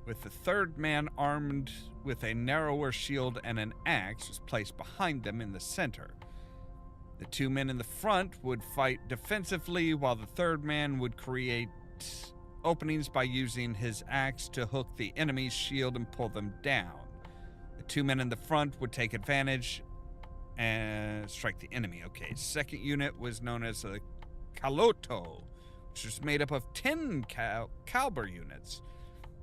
with the 3rd man armed with a narrower shield and an axe was placed behind them in the center. The 2 men in the front would fight defensively, while the 3rd man would create openings by using his axe to hook the enemy's shield and pull them down. The 2 men in the front would take advantage and strike the enemy. Okay, 2nd unit was known as a Kaloto, which was made up of 10 caliber units.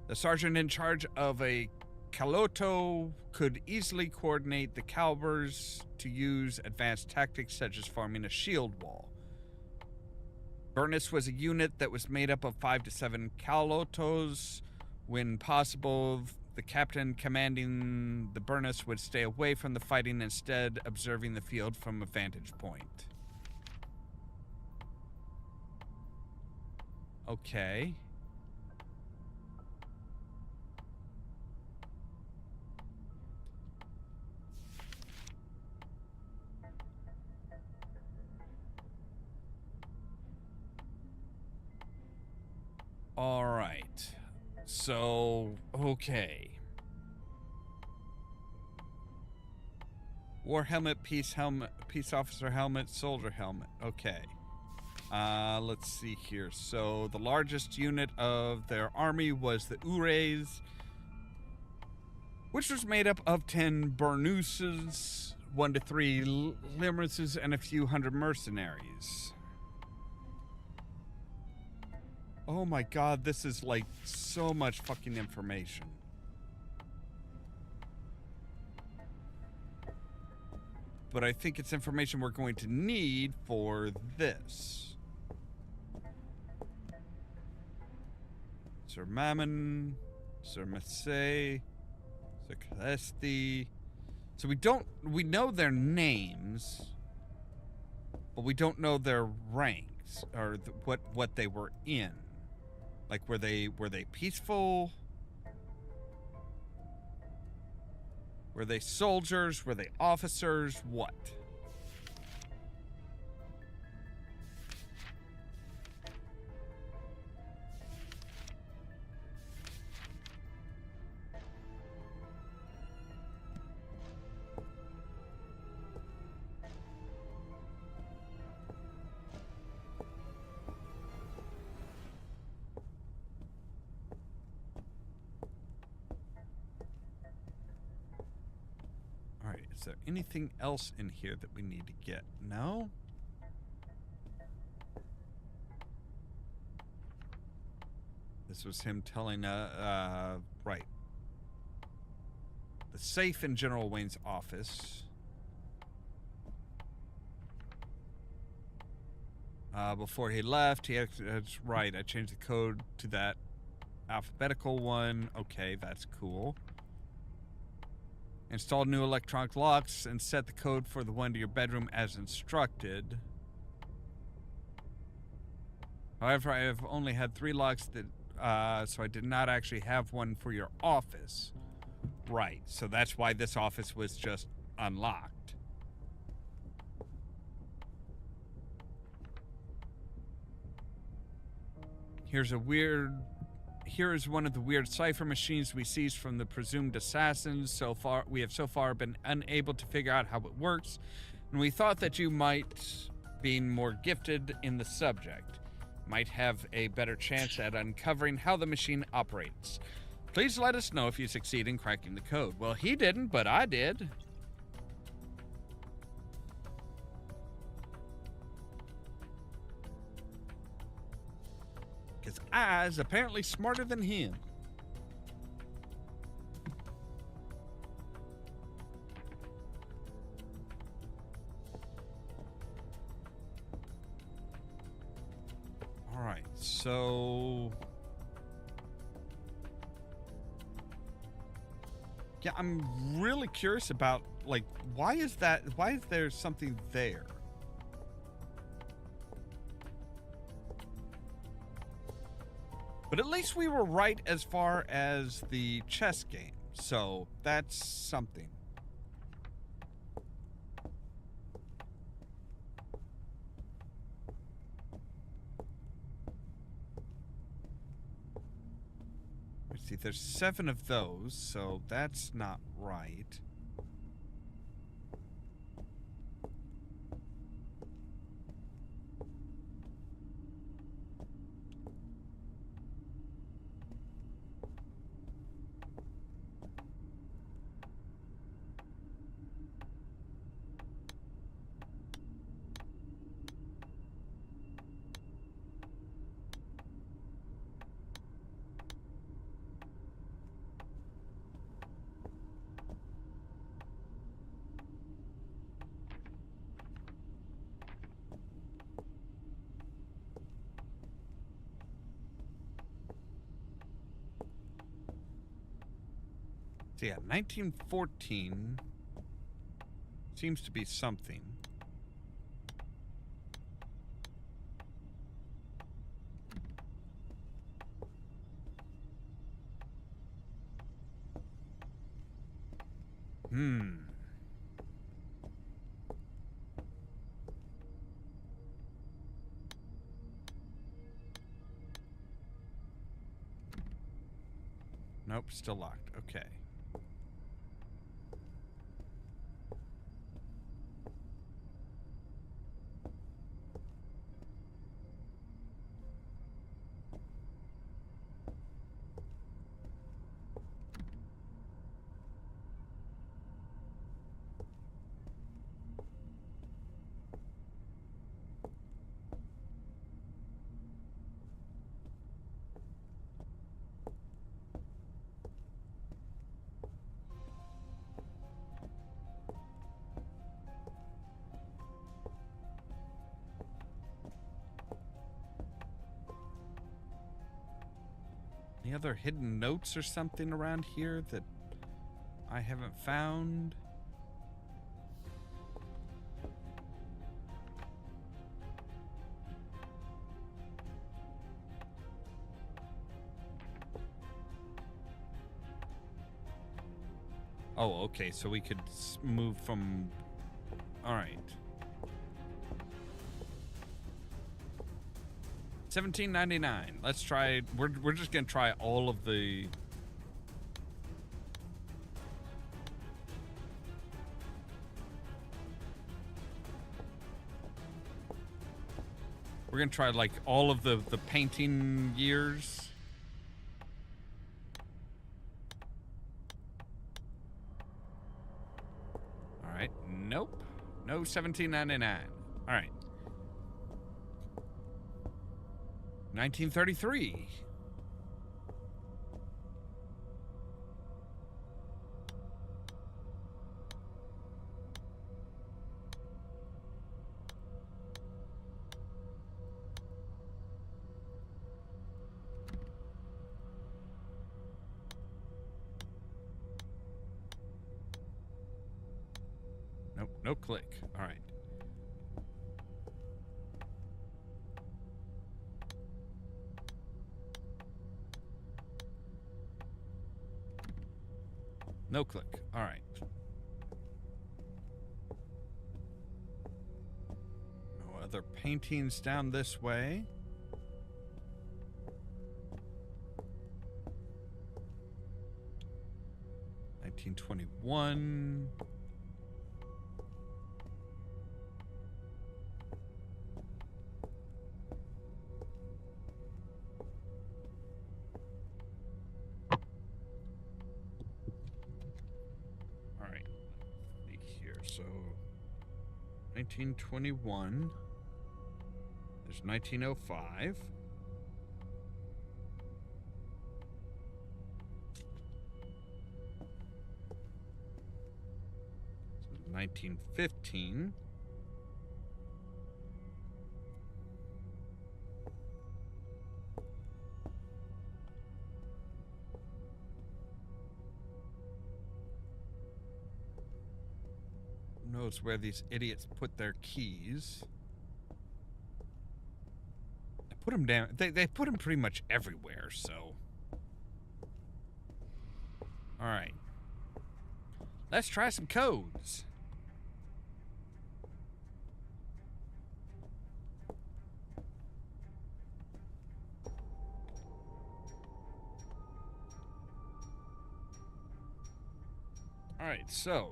The sergeant in charge of a Kaloto could easily coordinate the calibers to use advanced tactics such as forming a shield wall. Burnus was a unit that was made up of 5 to 7 Kalotos. When possible, the captain commanding the Burnus would stay away from the fighting, instead observing the field from a vantage point. Okay. All right. So, okay. War helmet, peace officer helmet, soldier helmet. Okay. Let's see here. So the largest unit of their army was the Ures, which was made up of 10 Burnouses, 1 to 3 Limeresses, and a few hundred mercenaries. Oh my god, this is like so much fucking information. But I think it's information we're going to need for this. Sir Mammon, Sir Massey, Sir Calesti. So we know their names, but we don't know their ranks or what they were in. Like, were they peaceful? Were they soldiers? Were they officers? What? Is there anything else in here that we need to get? No? This was him telling, right. The safe in General Wayne's office. Before he left, that's right, I changed the code to that alphabetical one. Okay, that's cool. Installed new electronic locks and set the code for the one to your bedroom as instructed. However, I have only had 3 locks that, so I did not actually have one for your office. Right, so that's why this office was just unlocked. Here is one of the weird cipher machines we seized from the presumed assassins. We have so far been unable to figure out how it works, and we thought that you might, being more gifted in the subject, might have a better chance at uncovering how the machine operates. Please let us know if you succeed in cracking the code. Well, he didn't, but I did. Because I's apparently smarter than him. Alright, so... yeah, I'm really curious about, like, why is there something there? But at least we were right as far as the chess game, so that's something. Let's see, there's 7 of those, so that's not right. So yeah, 1914 seems to be something. Nope, still locked. Okay. Any other hidden notes or something around here that I haven't found? Oh, okay, so we could move from... All right. 1799. Let's try... We're just going to try all of the... We're going to try, like, all of the painting years. All right. Nope. No 1799. All right. 1933. Nope, no click. All right. No click. All right. No other paintings down this way. $1921. All right. Let's see here. So 1921. There's 1905. So 1915. Who knows where these idiots put their keys? They put them down. They put them pretty much everywhere, so. All right. Let's try some codes. All right, so.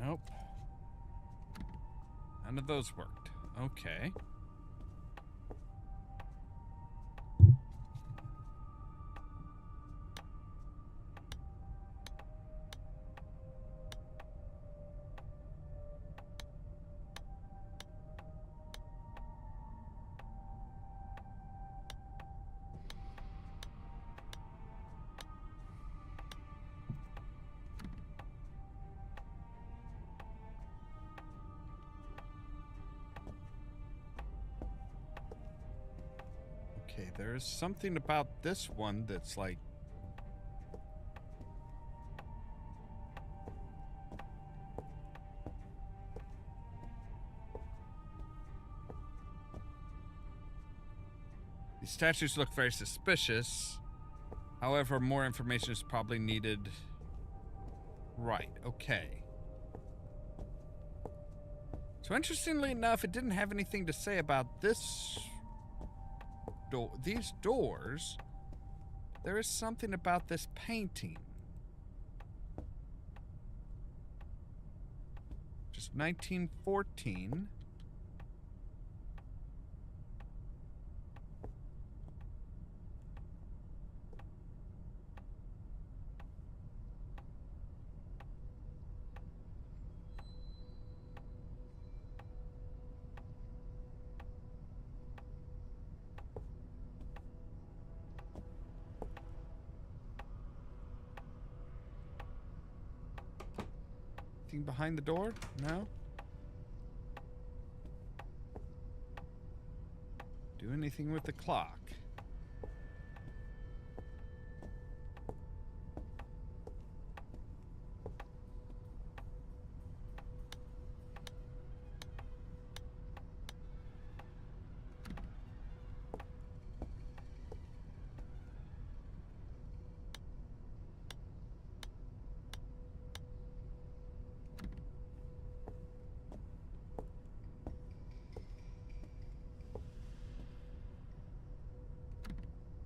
Nope. None of those worked. Okay. Okay, there's something about this one that's like... These statues look very suspicious. However, more information is probably needed. Right, okay. So interestingly enough, it didn't have anything to say about this door. These doors. There is something about this painting. Just 1914. Anything behind the door? No? Do anything with the clock?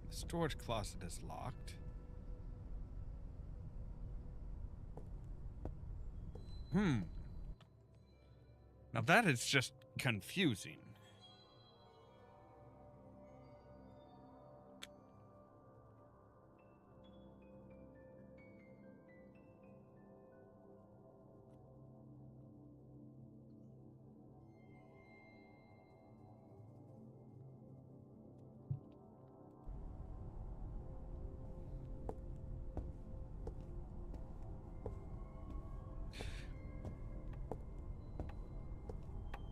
The storage closet is locked. Now that is just confusing.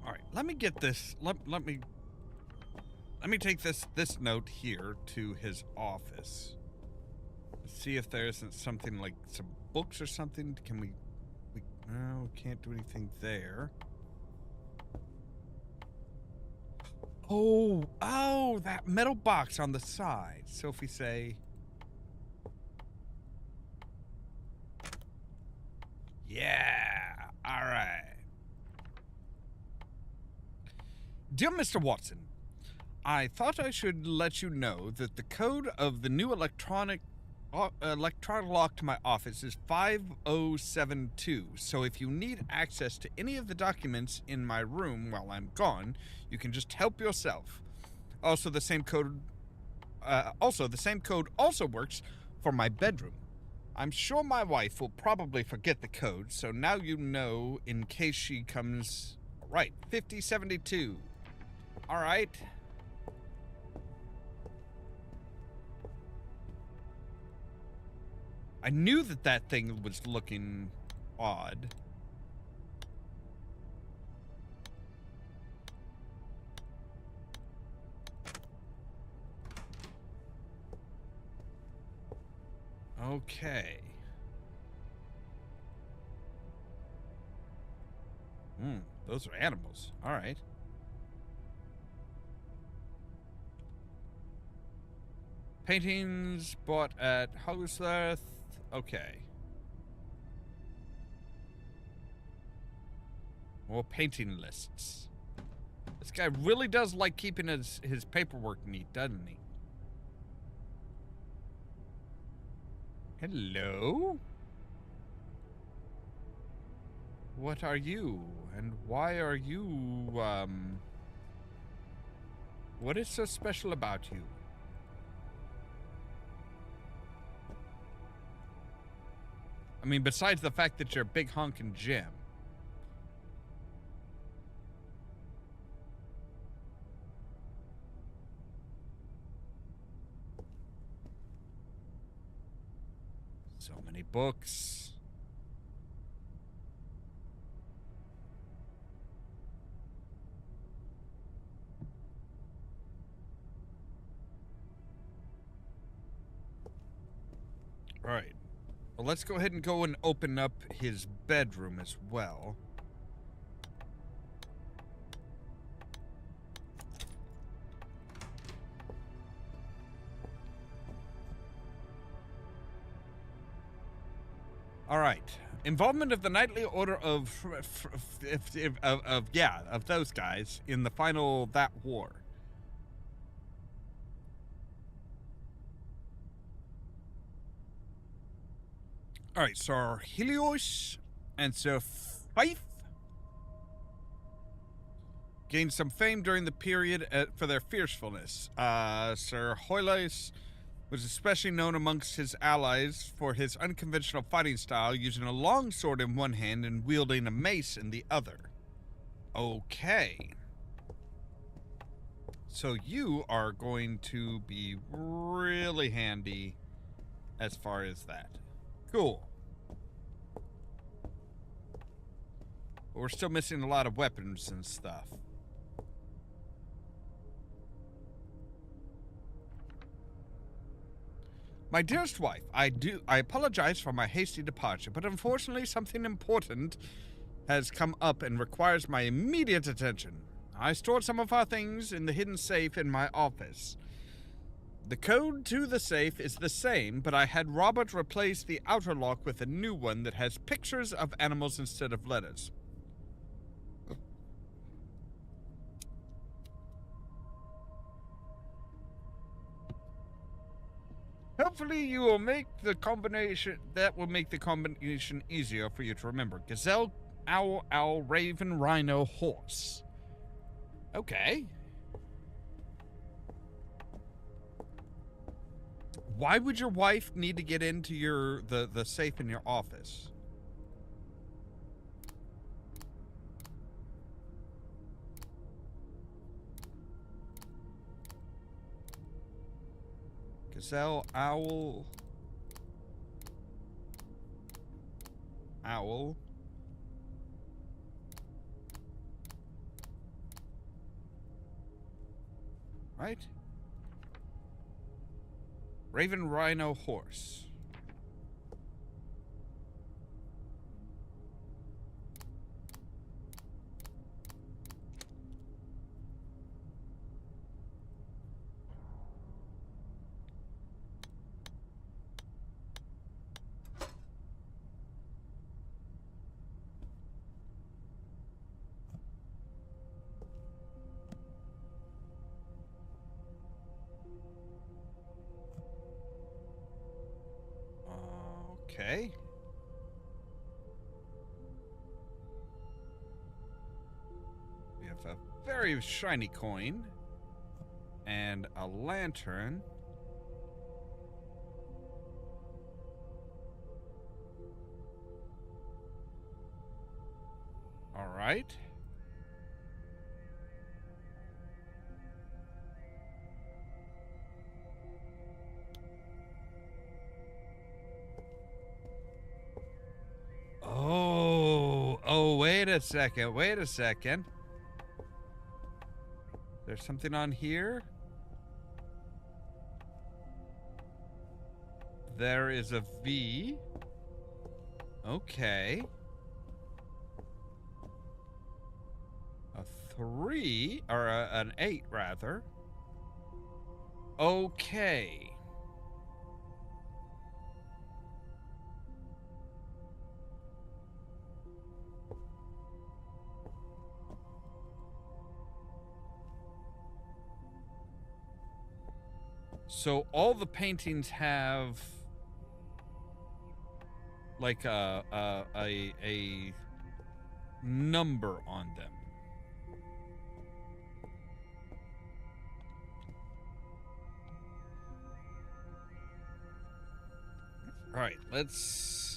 All right, let me get this. Let me take this note here to his office. See if there isn't something like some books or something. Can we no, can't do anything there. Oh, that metal box on the side. So if we say, yeah, all right. Dear Mr. Watson, I thought I should let you know that the code of the new electronic lock to my office is 5072, so if you need access to any of the documents in my room while I'm gone, you can just help yourself. Also, the same code also works for my bedroom. I'm sure my wife will probably forget the code, so now you know in case she comes. Right, 5072. All right. I knew that thing was looking odd. Okay. Those are animals. All right. Paintings bought at Hollisworth. Okay. More painting lists. This guy really does like keeping his paperwork neat, doesn't he? Hello? What are you? And why are you, what is so special about you? I mean, besides the fact that you're a big honkin' gem. So many books. All right. Well, let's go ahead and go and open up his bedroom as well. All right. Involvement of the Knightly Order of those guys in the final that war. All right, Sir Helios and Sir Faith gained some fame during the period for their fiercefulness. Sir Helios was especially known amongst his allies for his unconventional fighting style, using a long sword in one hand and wielding a mace in the other. Okay. So you are going to be really handy as far as that. Cool. But we're still missing a lot of weapons and stuff. My dearest wife, I apologize for my hasty departure, but unfortunately something important has come up and requires my immediate attention. I stored some of our things in the hidden safe in my office. The code to the safe is the same, but I had Robert replace the outer lock with a new one that has pictures of animals instead of letters. Hopefully you will make the combination, that will make the combination easier for you to remember. Gazelle, owl, owl, raven, rhino, horse. Okay. Why would your wife need to get into the safe in your office? Gazelle, owl. Owl. Right? Raven, rhino, horse. Okay. We have a very shiny coin and a lantern. All right. Oh, wait a second. There's something on here? There is a V. Okay. A 3, or an 8, rather. Okay. So all the paintings have like a number on them. All right, let's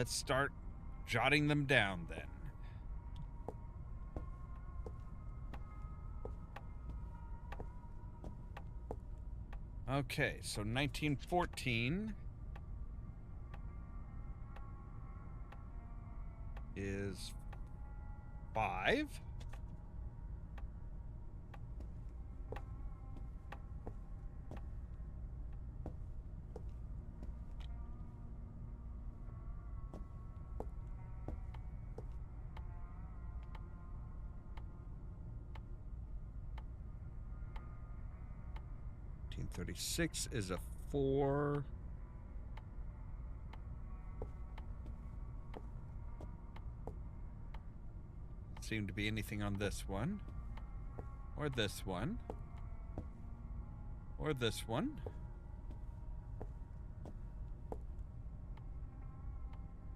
start jotting them down then. Okay, so 1914 is 5. $36 is a 4. Seem to be anything on this one, or this one, or this one,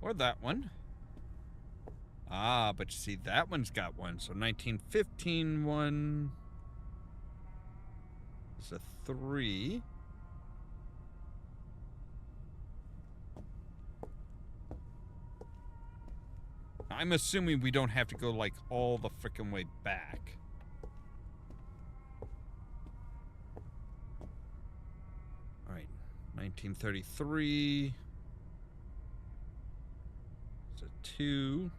or that one. Ah, but you see, that one's got one. So 1915 one is a 3. I'm assuming we don't have to go like all the frickin' way back. 1933. It's a 2.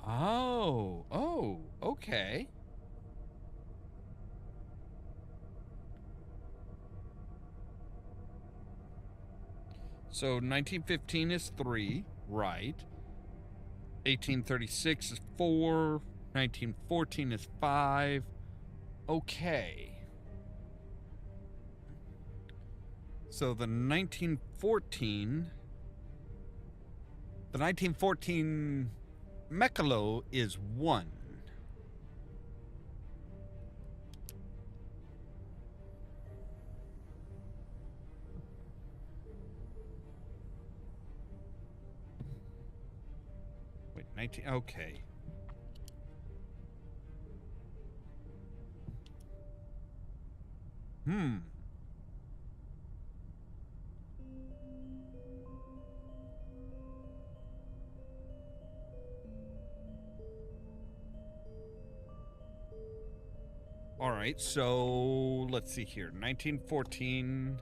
Oh, okay. So 1915 is 3, right? 1836 is 4. 1914 is 5. Okay. So the 1914 Mekalo is 1. Wait, 19, okay. All right, so let's see here. 1914.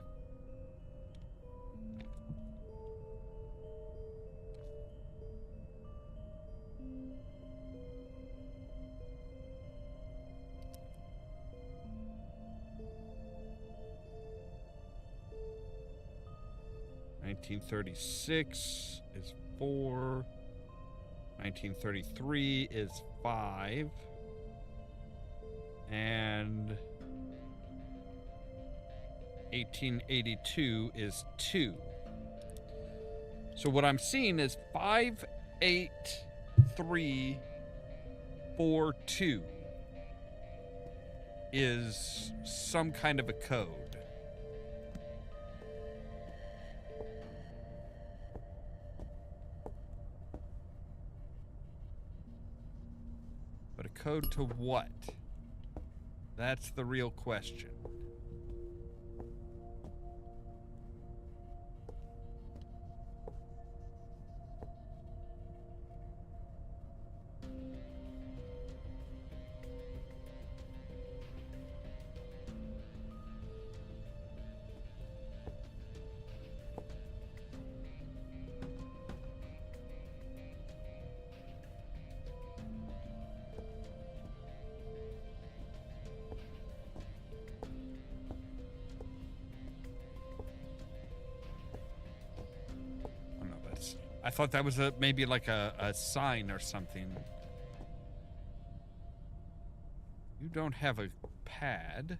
$1936 is 4. 1933 is 5. And 1882 is 2. So what I'm seeing is 5, 8, 3, 4, 2 is some kind of a code. But a code to what? That's the real question. I thought that was maybe like a sign or something. You don't have a pad.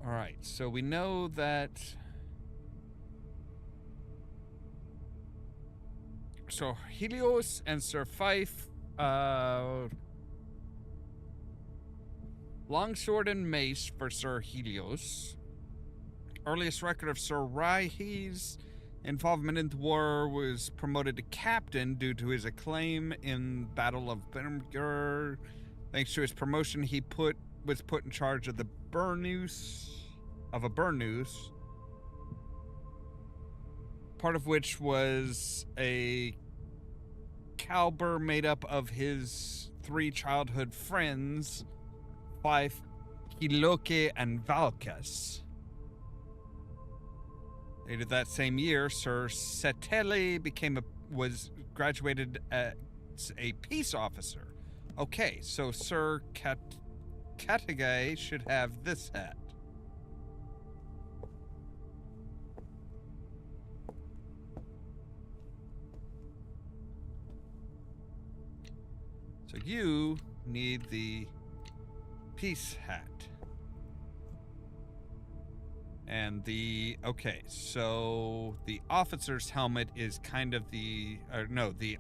All right, so we know that. So Helios and Sir Fife, longsword and mace for Sir Helios. Earliest record of Sir Raihi's involvement in the war was promoted to captain due to his acclaim in Battle of Berngur. Thanks to his promotion, he was put in charge of the Burnus, part of which was a caliber made up of his 3 childhood friends, Fife, Hiloke, and Valkas. Later that same year, Sir Setele was graduated as a peace officer. Okay, so Sir Katagay should have this hat. So you need the peace hat. And okay, so the officer's helmet is kind of the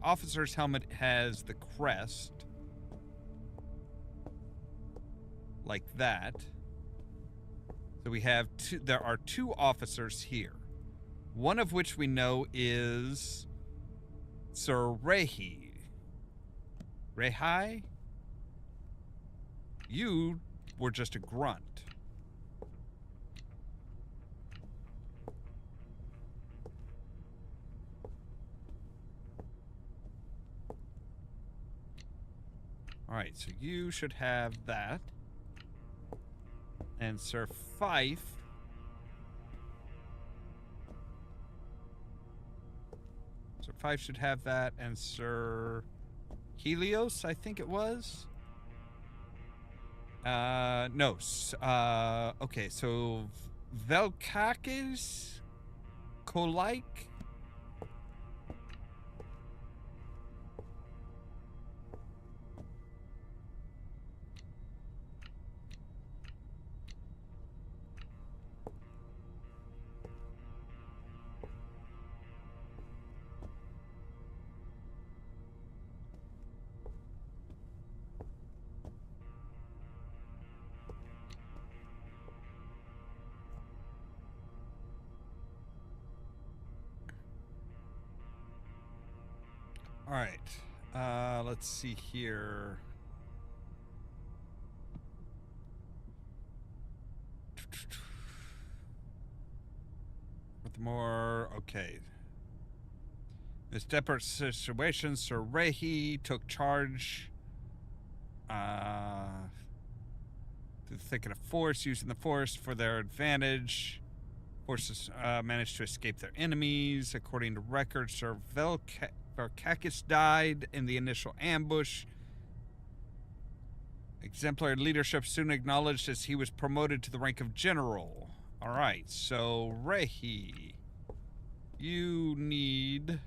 officer's helmet has the crest like that. So we have there are two officers here. One of which we know is Sir Rehi. Rehai? You were just a grunt. Alright, so you should have that. And Sir Fife. Sir Fife should have that, and Sir Helios, I think it was. No. Okay, so Velkakis? Kolike? All right. Let's see here. With more, okay. This desperate situation, Sir Rehi took charge. Through the thicket of force, using the force for their advantage. Forces managed to escape their enemies. According to records, Sir Velkakis died in the initial ambush. Exemplary leadership soon acknowledged as he was promoted to the rank of general. Alright, so Rehi, you need...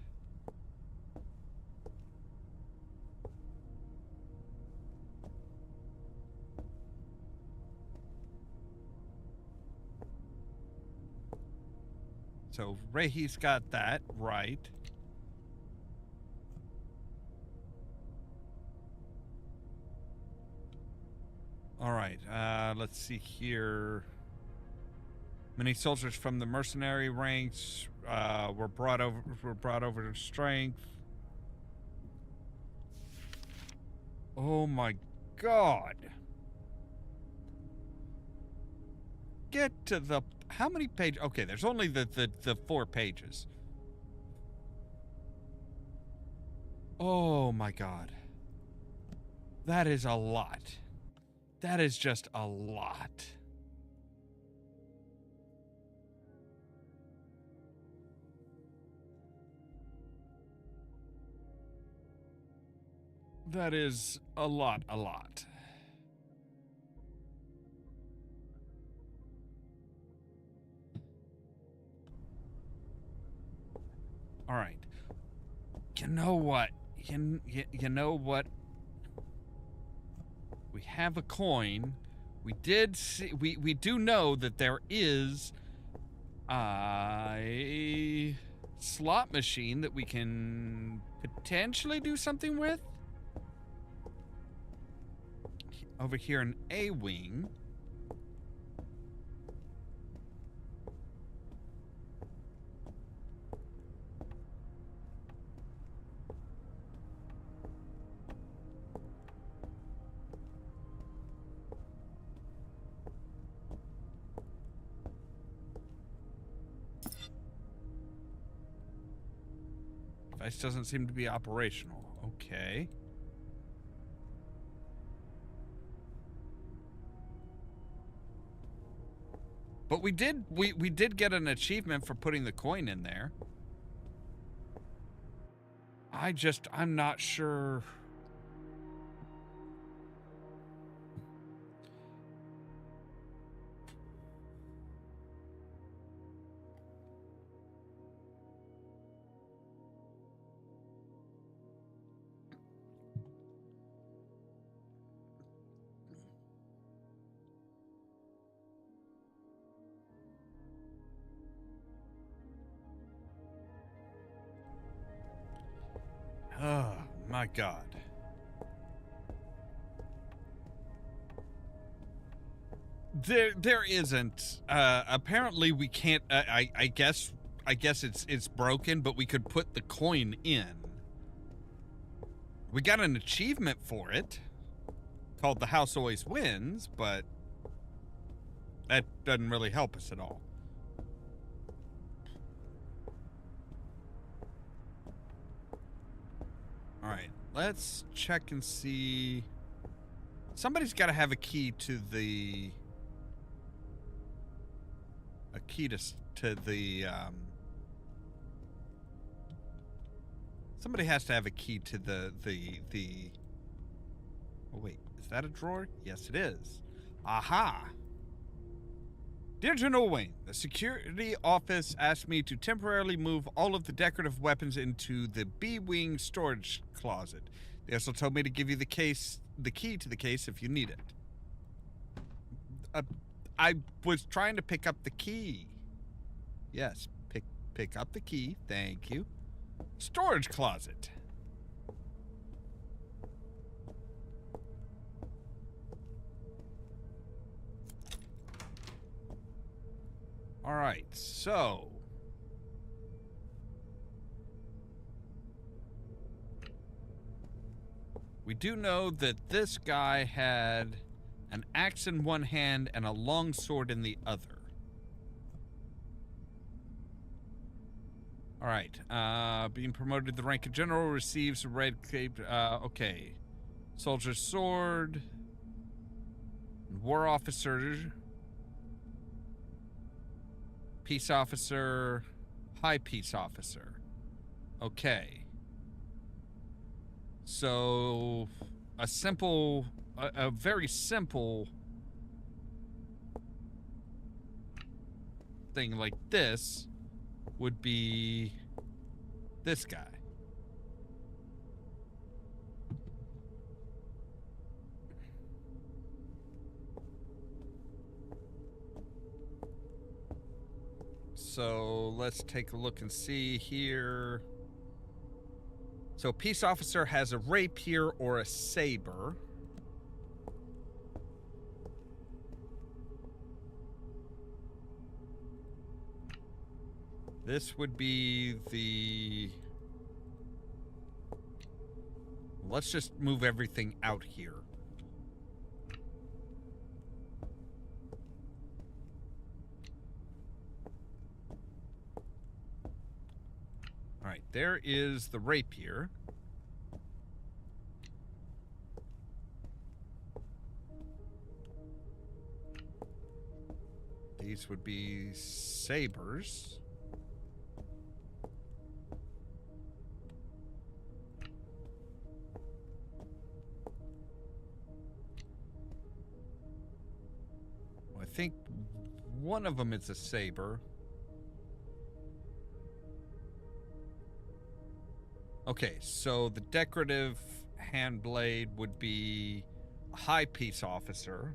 So Rehi's got that, right. Alright, let's see here. Many soldiers from the mercenary ranks were brought over to strength. Oh my god. Get to the... How many pages? Okay, there's only the 4 pages. Oh my god. That is a lot. That is just a lot. That is a lot. All right. You know what? You know what? We have a coin. We did see... We do know that there is a slot machine that we can potentially do something with. Over here in A-Wing. Device doesn't seem to be operational. Okay. But we did get an achievement for putting the coin in there. I'm not sure. My God. There isn't. Apparently we can't. I guess it's broken, but we could put the coin in. We got an achievement for it, called "The House Always Wins," but that doesn't really help us at all. All right, let's check and see. Somebody's got to have a key to the. A key to the. Somebody has to have a key to the. Oh wait, is that a drawer? Yes, it is. Aha! Dear General Wayne, the security office asked me to temporarily move all of the decorative weapons into the B-wing storage closet. They also told me to give you the key to the case if you need it. I was trying to pick up the key. Yes, pick up the key. Thank you. Storage closet. All right, so we do know that this guy had an axe in one hand and a long sword in the other. All right, being promoted to the rank of general, receives a red cape. Okay, soldier's sword, war officer, peace officer, high peace officer. Okay. So, a very simple thing like this would be this guy. So let's take a look and see here. So peace officer has a rapier or a saber. This would be the... Let's just move everything out here. All right, there is the rapier. These would be sabers. I think one of them is a saber. Okay, so the decorative hand blade would be a high peace officer.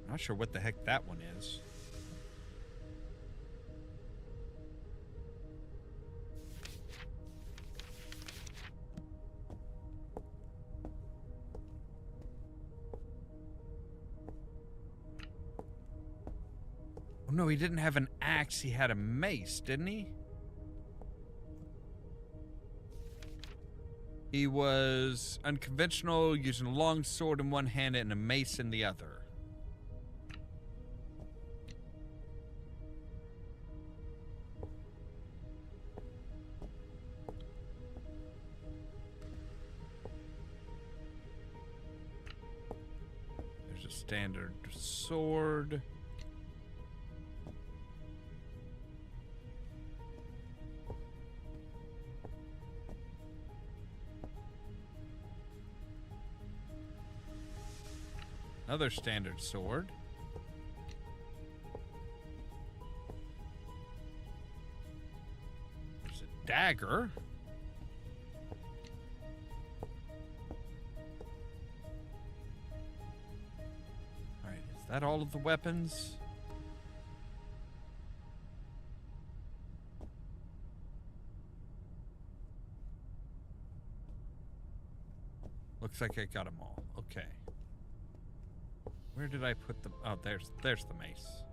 Not sure what the heck that one is. Oh no, he didn't have an axe, he had a mace, didn't he? He was unconventional, using a long sword in one hand and a mace in the other. There's a standard sword. Another standard sword. There's a dagger. All right, is that all of the weapons? Looks like I got them all. Okay. Where did I put the... Oh, there's the mace.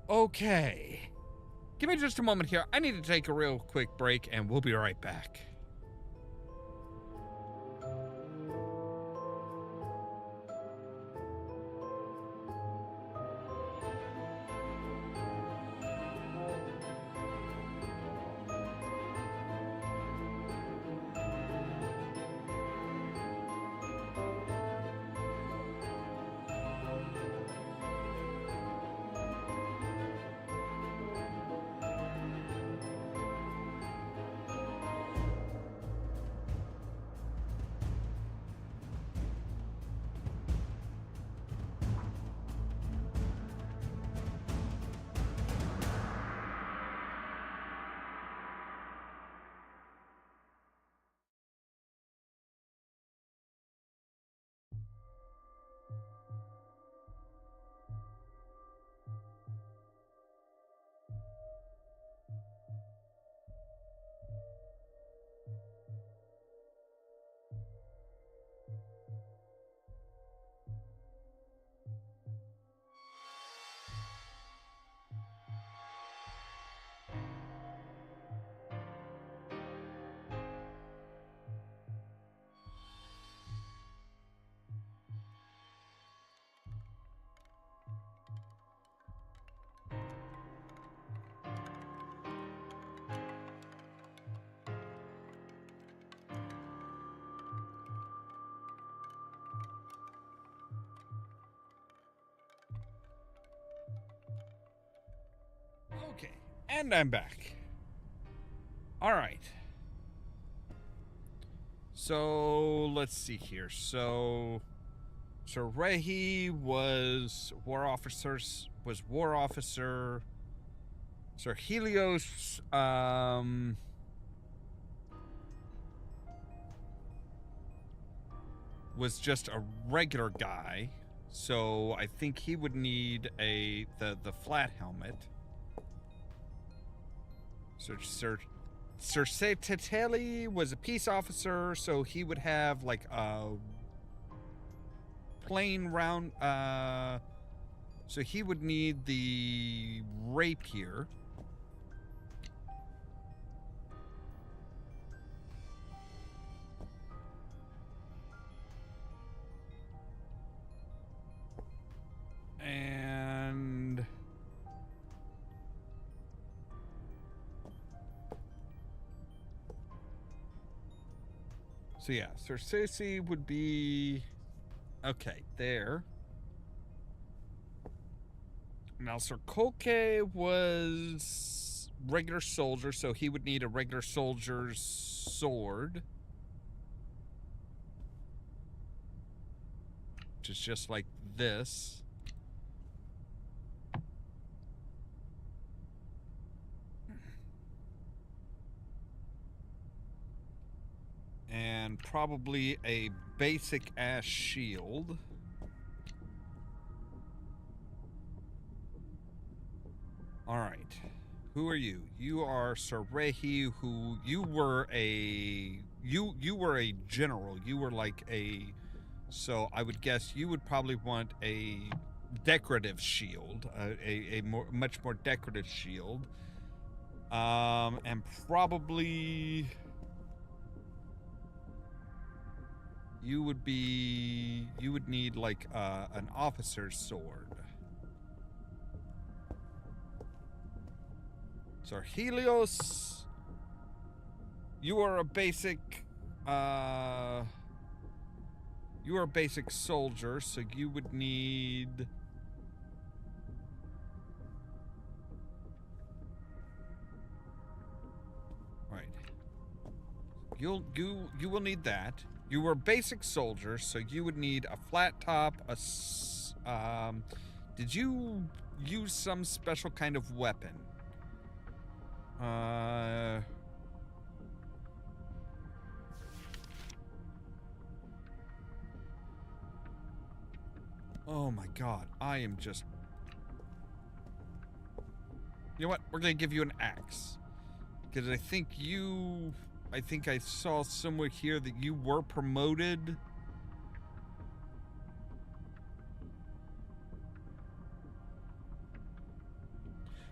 Okay. Give me just a moment here. I need to take a real quick break, and we'll be right back. Okay, and I'm back. All right. So, let's see here. So, Sir Rehi was war officer. Sir Helios, was just a regular guy. So, I think he would need the flat helmet. Sir Satatelli was a peace officer, so he would have like a plain round. So he would need the rapier. And so yeah, Sir Cersei would be okay there. Now Sir Kolke was regular soldier, so he would need a regular soldier's sword, which is just like this. And probably a basic ass shield. All right. Who are you? You are Sir Rehi, who you were a general. You were like a, so I would guess you would probably want a decorative shield, much more decorative shield. And probably you would need like an officer's sword. Sir Helios, you are a basic soldier, so you would need right. You will need that. You were a basic soldier, so you would need a flat top, did you use some special kind of weapon? Oh my god, I am just... You know what? We're gonna give you an axe. Because I think I saw somewhere here that you were promoted.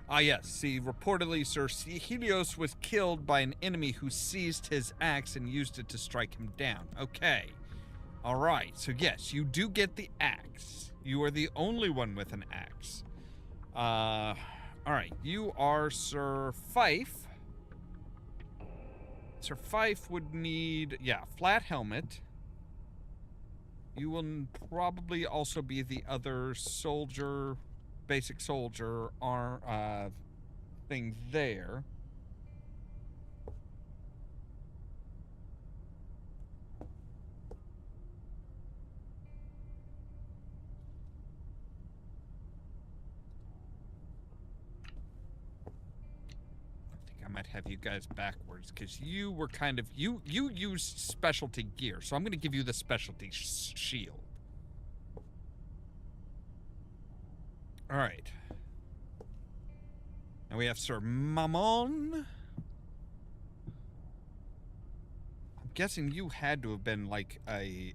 Ah, yes. See, reportedly, Sir Helios was killed by an enemy who seized his axe and used it to strike him down. Okay. All right. So, yes, you do get the axe. You are the only one with an axe. All right. You are Sir Fife. Sir Fife would need, flat helmet. You will probably also be the other soldier, basic soldier thing there. I might have you guys backwards because you were kind of you used specialty gear, so I'm going to give you the specialty shield. All right. Now we have Sir Mammon. I'm guessing you had to have been like a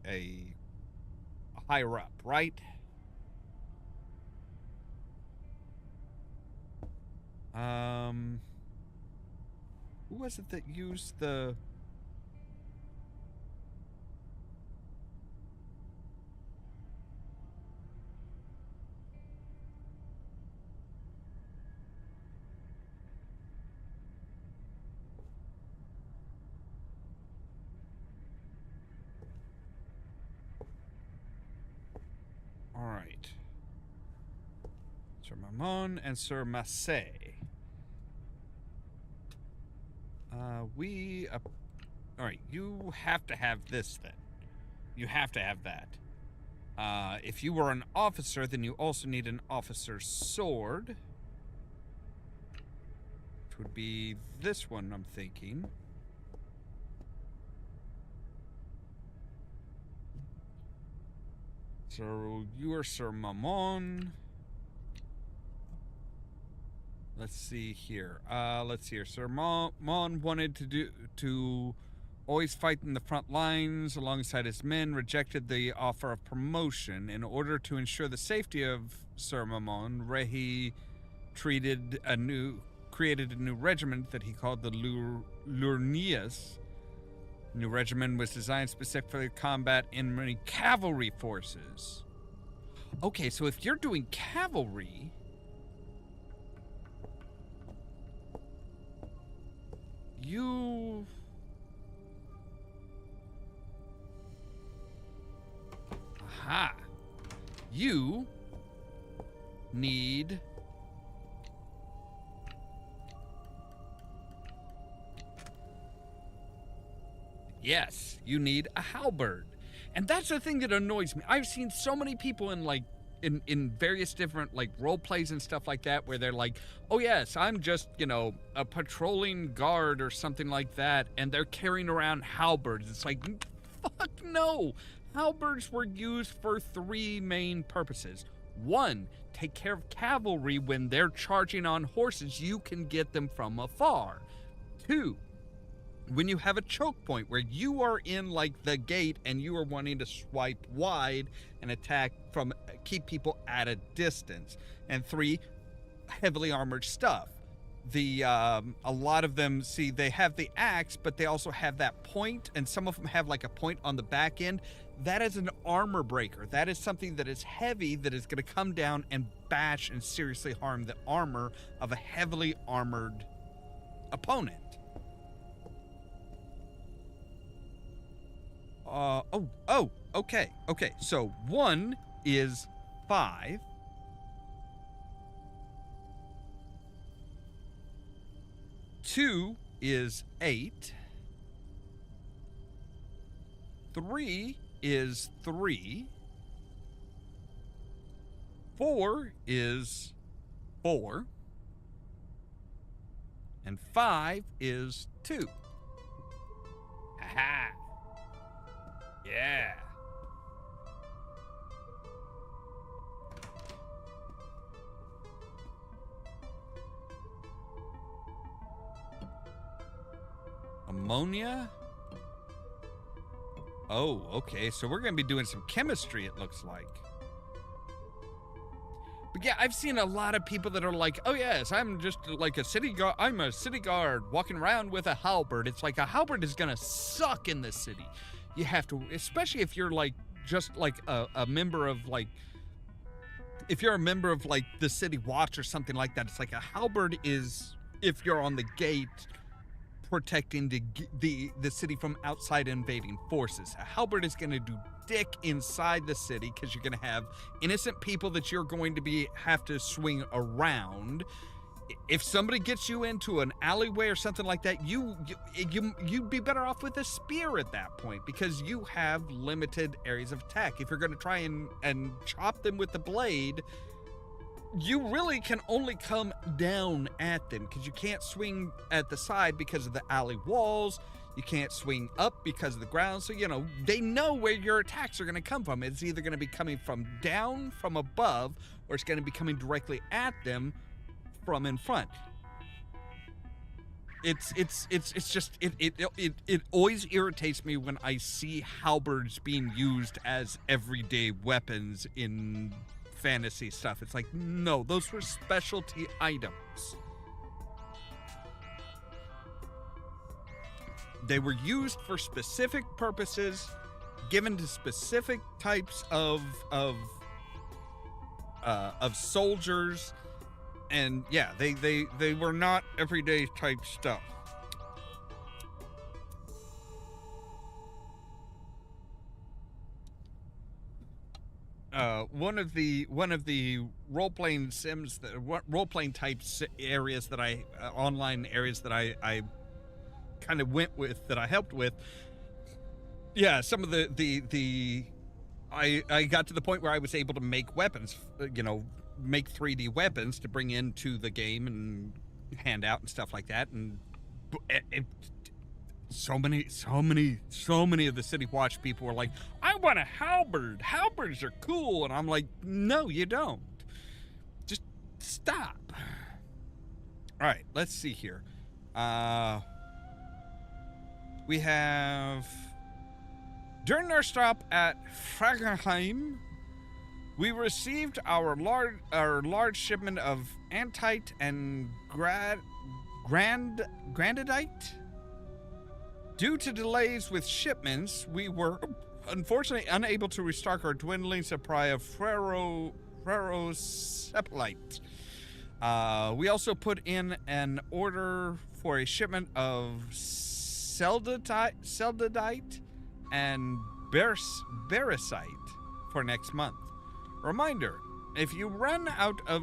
higher up, right? Who was it that used the... All right. Sir Mammon and Sir Massé. All right, you have to have this then. You have to have that. If you were an officer, then you also need an officer's sword. Which would be this one, I'm thinking. So, you are Sir Mammon. Let's see here. Sir Mammon wanted to always fight in the front lines alongside his men, rejected the offer of promotion. In order to ensure the safety of Sir Mammon, Rehi created a new regiment that he called the Lurnias. The new regiment was designed specifically to combat enemy cavalry forces. Okay, so if you're doing cavalry... Aha. You need... Yes, you need a halberd. And that's the thing that annoys me. I've seen so many people in various different role plays and stuff like that where they're like, oh yes, I'm just, a patrolling guard or something like that, and they're carrying around halberds. It's like, fuck no. Halberds were used for three main purposes. One, take care of cavalry when they're charging on horses. You can get them from afar. Two, when you have a choke point where you are in the gate and you are wanting to swipe wide and attack keep people at a distance. And three, heavily armored stuff. A lot of them, they have the axe, but they also have that point, and some of them have a point on the back end. That is an armor breaker. That is something that is heavy, that is going to come down and bash and seriously harm the armor of a heavily armored opponent. Okay. So 1 is 5. 2 is 8. 3 is 3. 4 is 4. And 5 is 2. Ha-ha. Yeah. Ammonia. Oh, okay. So we're going to be doing some chemistry, it looks like. But yeah, I've seen a lot of people that are like, oh yes, I'm just like a city guard. I'm a city guard walking around with a halberd. It's like a halberd is going to suck in this city. You have to, especially if you're like, just like a member of like, if you're a member of like the city watch or something like that, it's like a halberd is, if you're on the gate, protecting the city from outside invading forces. A halberd is going to do dick inside the city because you're going to have innocent people that you're going to have to swing around. If somebody gets you into an alleyway or something like that, you'd be better off with a spear at that point because you have limited areas of attack. If you're going to try and chop them with the blade, you really can only come down at them because you can't swing at the side because of the alley walls. You can't swing up because of the ground. So, you know, they know where your attacks are going to come from. It's either going to be coming from down, from above, or it's going to be coming directly at them from in front. It always irritates me when I see halberds being used as everyday weapons in fantasy stuff. It's like, no, those were specialty items. They were used for specific purposes, given to specific types of soldiers, and yeah, they were not everyday type stuff. One of the role-playing sims, role-playing types areas that online areas that I kind of went with, that I helped with. Yeah, some of I got to the point where I was able to make weapons, make 3D weapons to bring into the game and hand out and stuff like that. And so many of the City Watch people were like, I want a halberd. Halberds are cool. And I'm like, no, you don't. Just stop. All right, let's see here. We have, during our stop at Fragenheim, we received our large shipment of antite and grandadite. Due to delays with shipments, we were unfortunately unable to restock our dwindling supply of ferrosepalite. We also put in an order for a shipment of seldadite and bericite for next month. Reminder, if you run out of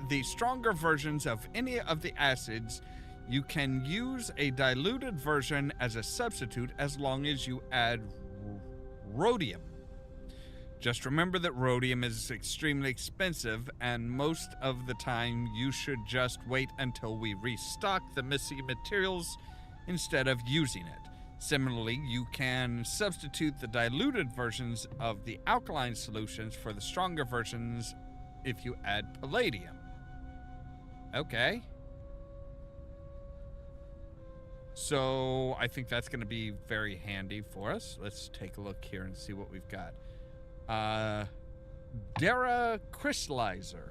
the stronger versions of any of the acids, you can use a diluted version as a substitute as long as you add rhodium. Just remember that rhodium is extremely expensive, and most of the time you should just wait until we restock the missing materials instead of using it. Similarly, you can substitute the diluted versions of the alkaline solutions for the stronger versions if you add palladium. Okay. So I think that's going to be very handy for us. Let's take a look here and see what we've got. Dara Crystallizer.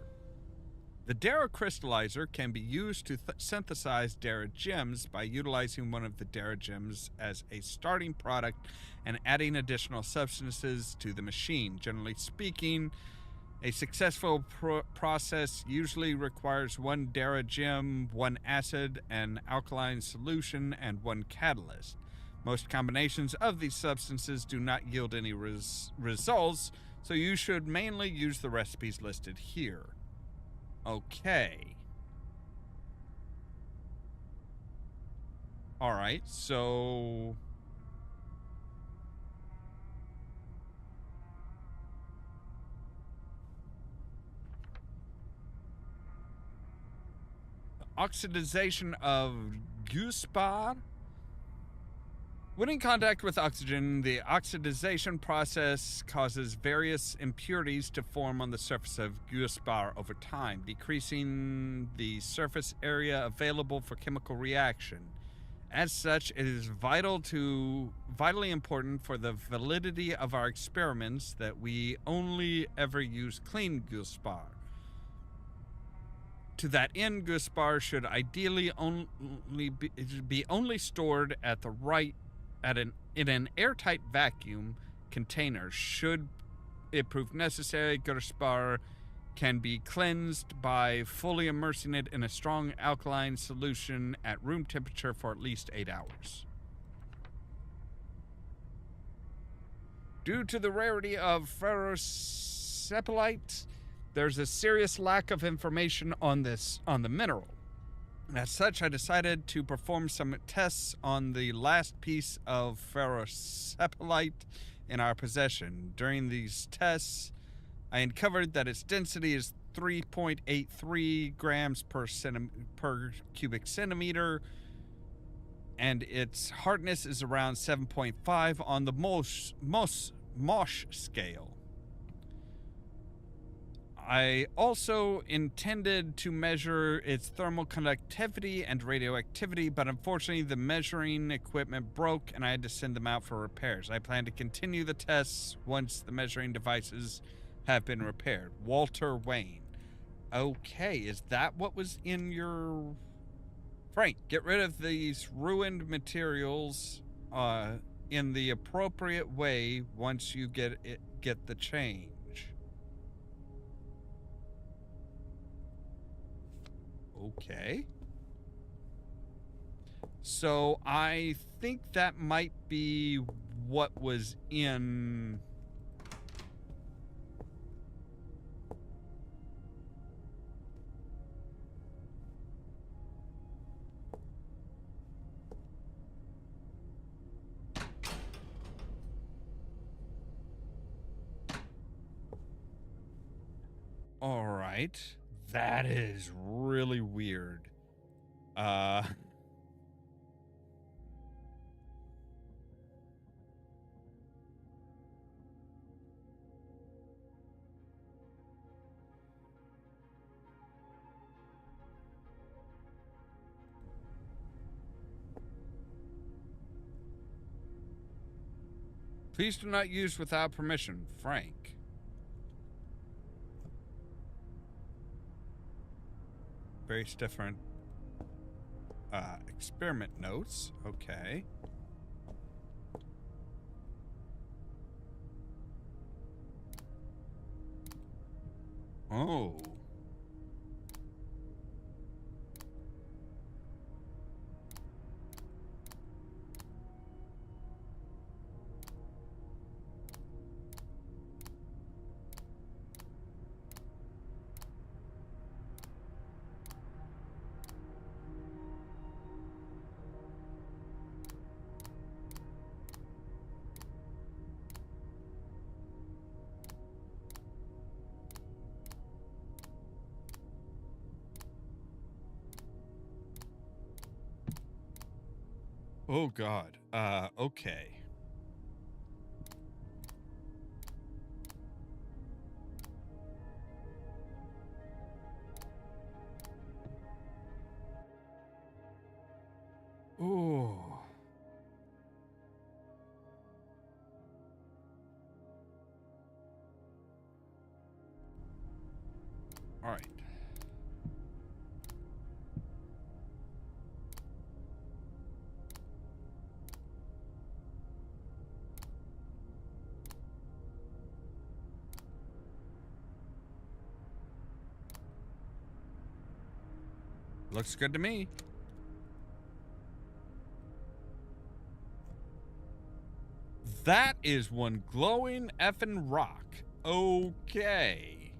The Dara Crystallizer can be used to synthesize Dara gems by utilizing one of the Dara gems as a starting product and adding additional substances to the machine. Generally speaking, a successful process usually requires one Dara gem, one acid, an alkaline solution, and one catalyst. Most combinations of these substances do not yield any results, so you should mainly use the recipes listed here. Okay. All right, so oxidization of guspar. When in contact with oxygen, the oxidization process causes various impurities to form on the surface of guspar over time, decreasing the surface area available for chemical reaction. As such, it is vitally important for the validity of our experiments that we only ever use clean Guspar. To that end, Guspar should ideally only be only stored at the right in an airtight vacuum container. Should it prove necessary, Guspar can be cleansed by fully immersing it in a strong alkaline solution at room temperature for at least 8 hours. Due to the rarity of ferrosepalite, there's a serious lack of information on the mineral. As such, I decided to perform some tests on the last piece of ferrosepalite in our possession. During these tests, I uncovered that its density is 3.83 grams per cubic centimeter, and its hardness is around 7.5 on the Mosh scale. I also intended to measure its thermal conductivity and radioactivity, but unfortunately the measuring equipment broke and I had to send them out for repairs. I plan to continue the tests once the measuring devices have been repaired. Walter Wayne. Okay, is that what was in your... Frank, get rid of these ruined materials in the appropriate way once you get the change. Okay. So I think that might be what was in... All right. That is really weird. Please do not use without permission, Frank. Various different experiment notes. Okay. Oh. Oh, God. Okay. Oh. All right. Looks good to me. That is one glowing effing rock. Okay.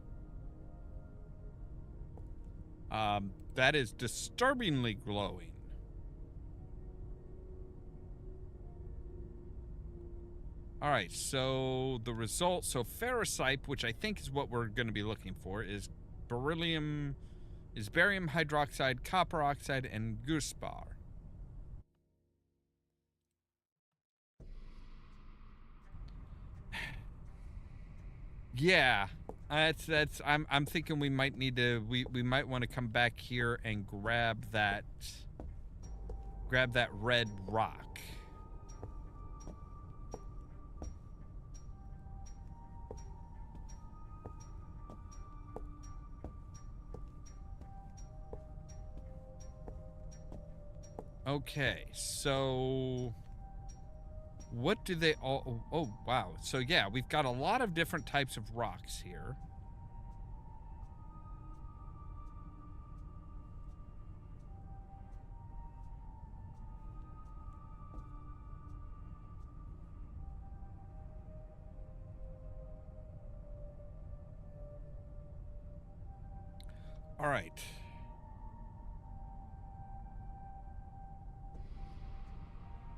That is disturbingly glowing. All right, so the result, so ferrocite, which I think is what we're going to be looking for, is barium hydroxide, copper oxide, and Guspar. Yeah, I'm thinking we might need to we might want to come back here and grab grab that red rock. Okay, so what do they all... Oh, wow. So, yeah, we've got a lot of different types of rocks here. All right.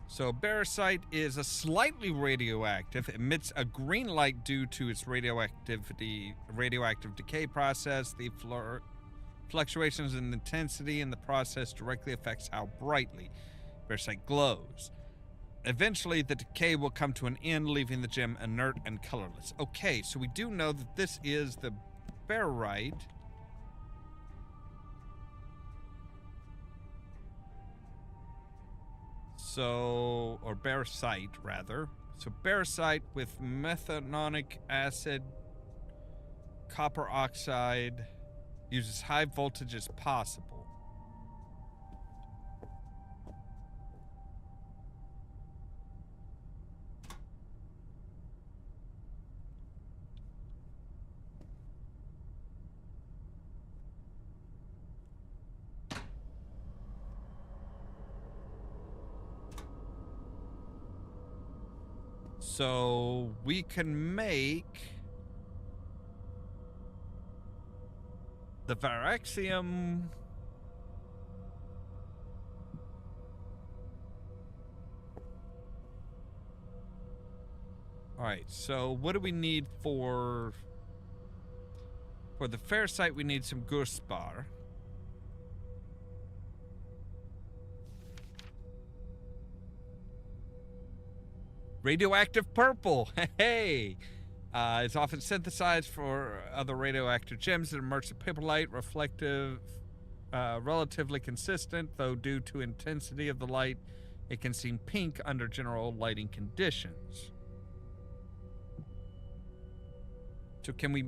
So barysite is a slightly radioactive, emits a green light due to its radioactive decay process. The fluctuations in intensity in the process directly affects how brightly barysite glows. Eventually, the decay will come to an end, leaving the gem inert and colorless. Okay, so we do know that this is the barite. So, or barysite, rather. So barysite with methanoic acid, copper oxide, uses high voltage as possible. So we can make the Varaxium. All right, so what do we need for the ferrocite? We need some Gurspar. Radioactive purple. Hey! It's often synthesized for other radioactive gems that emerge in purple light, reflective, relatively consistent, though due to intensity of the light, it can seem pink under general lighting conditions. So can we...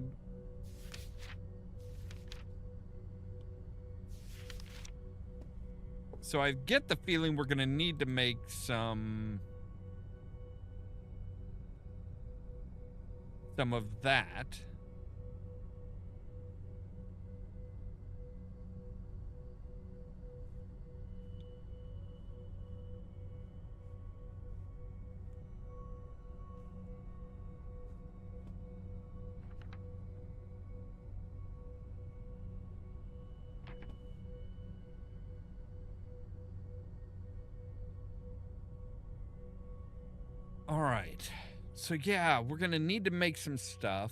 So I get the feeling we're going to need to make some of that. All right. So yeah, we're going to need to make some stuff.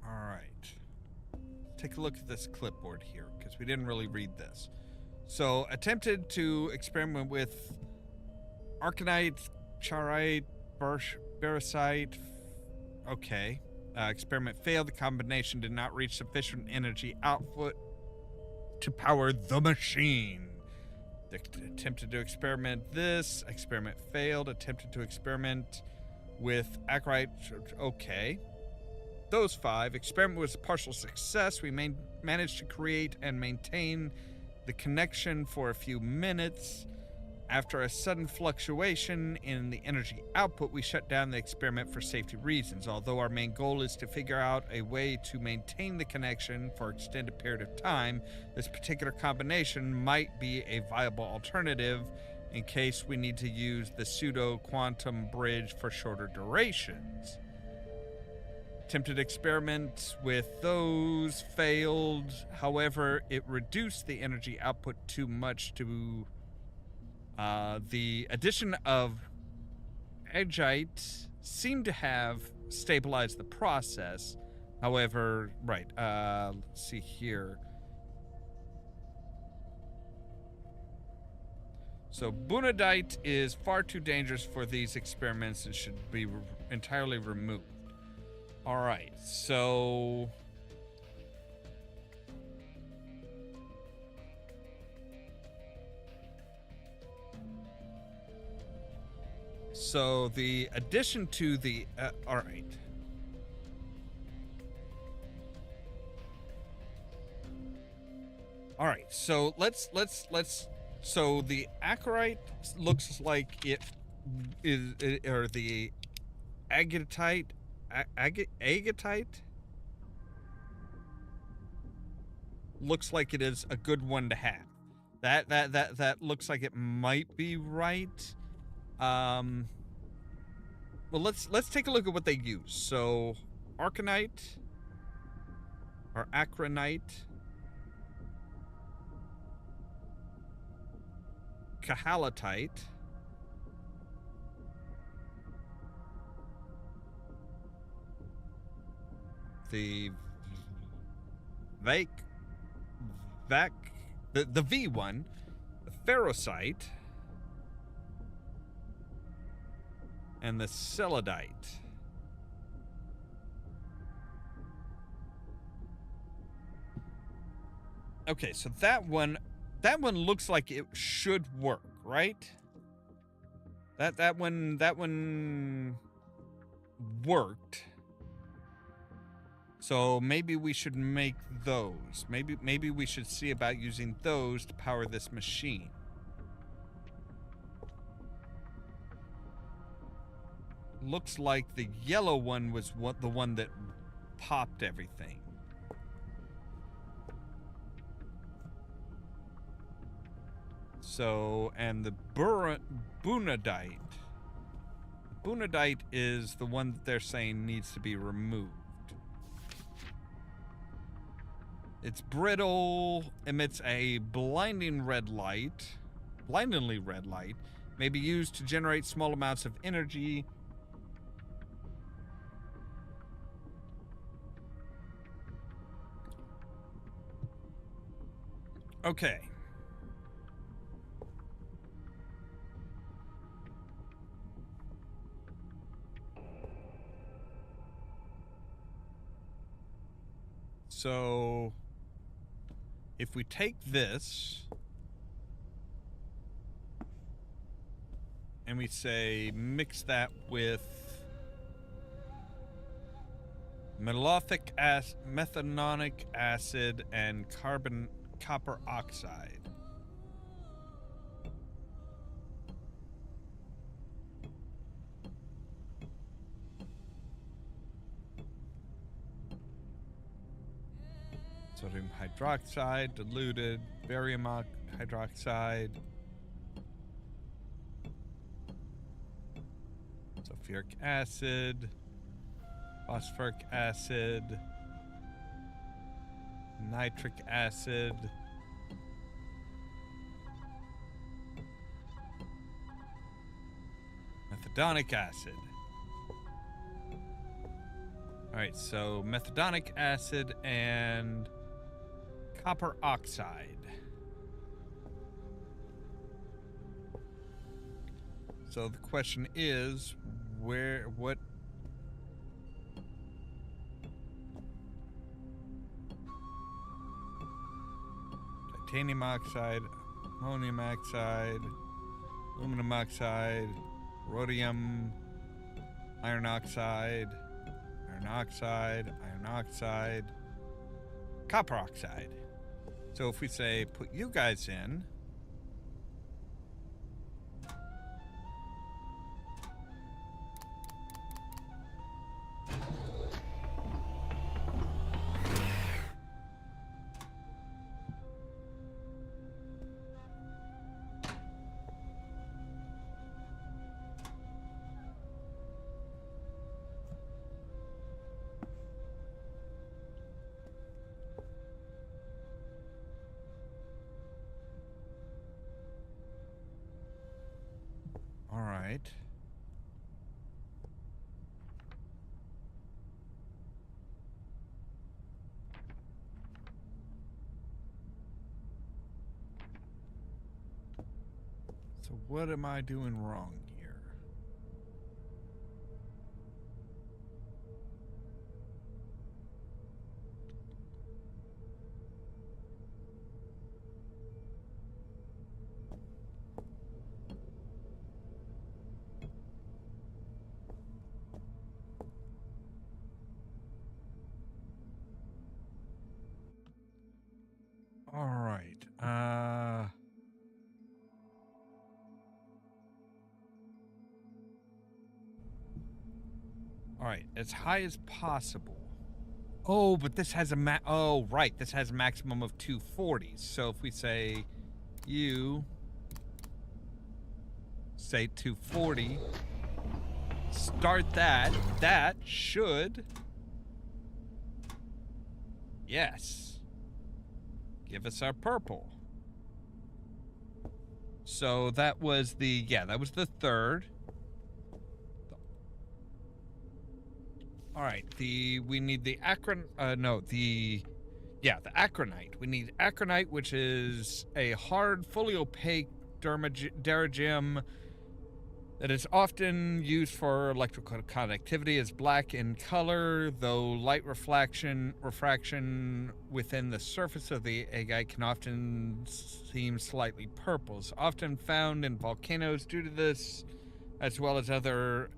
All right. Take a look at this clipboard here, because we didn't really read this. So, attempted to experiment with arcanite, charite, barysite. Okay. Experiment failed. The combination did not reach sufficient energy output to power the machine. Attempted to experiment this. Experiment failed. Attempted to experiment with acarite. Okay. Those 5. Experiment was a partial success. We managed to create and maintain the connection for a few minutes. After a sudden fluctuation in the energy output, we shut down the experiment for safety reasons. Although our main goal is to figure out a way to maintain the connection for an extended period of time, this particular combination might be a viable alternative in case we need to use the pseudo-quantum bridge for shorter durations. Attempted experiment with those failed. However, it reduced the energy output too much to... the addition of agite seemed to have stabilized the process. However, right, let's see here. So bunadite is far too dangerous for these experiments and should be entirely removed. All right, so the addition to the all right. All right, so let's so the acarite looks like it is, or the agatite, agatite looks like it is a good one to have. That looks like it might be right. Well, let's take a look at what they use. So, arcanite or acronite, cahalatite, the the V one, the ferrocite, and the seladite. Okay, so that one looks like it should work, right? That one worked. So maybe we should make those. Maybe we should see about using those to power this machine. Looks like the yellow one was the one that popped everything. So, and the bunadite. Bunadite is the one that they're saying needs to be removed. It's brittle, emits a blindingly red light, may be used to generate small amounts of energy. Okay. So, if we take this and we say mix that with methanonic acid and copper oxide. Sodium hydroxide, diluted, barium hydroxide, sulfuric acid, phosphoric acid, nitric acid, methadonic acid. All right, so methadonic acid and copper oxide. So the question is, what titanium oxide, ammonium oxide, aluminum oxide, rhodium, iron oxide, copper oxide. So if we say, put you guys in, all right. So what am I doing wrong here? All right. All right, as high as possible. Oh, but this has a oh, right, this has a maximum of 240. So if we say you say 240, start that should, yes, give us our purple. So that was the, that was the third. All right, we need the the acronite. We need acronite, which is a hard, fully opaque deragem that is often used for electrical conductivity. Is black in color, though light refraction within the surface of the agate can often seem slightly purple. It's often found in volcanoes. Due to this, as well as other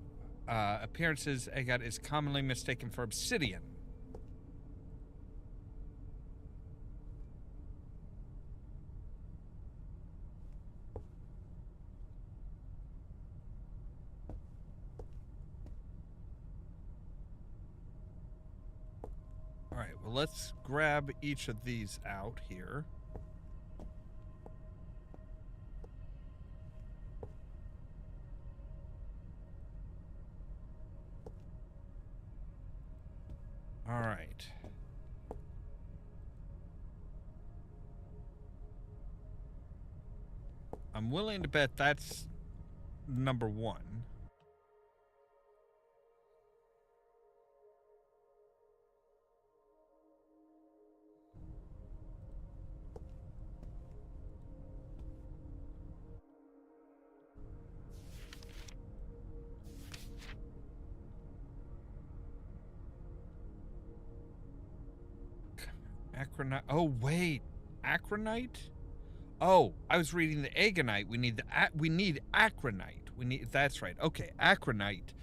appearances, agate is commonly mistaken for obsidian. All right, well, let's grab each of these out here. All right. I'm willing to bet that's number one. Acronite. Oh, wait. Acronite? Oh, I was reading the agonite. We need acronite. That's right. Okay, acronite.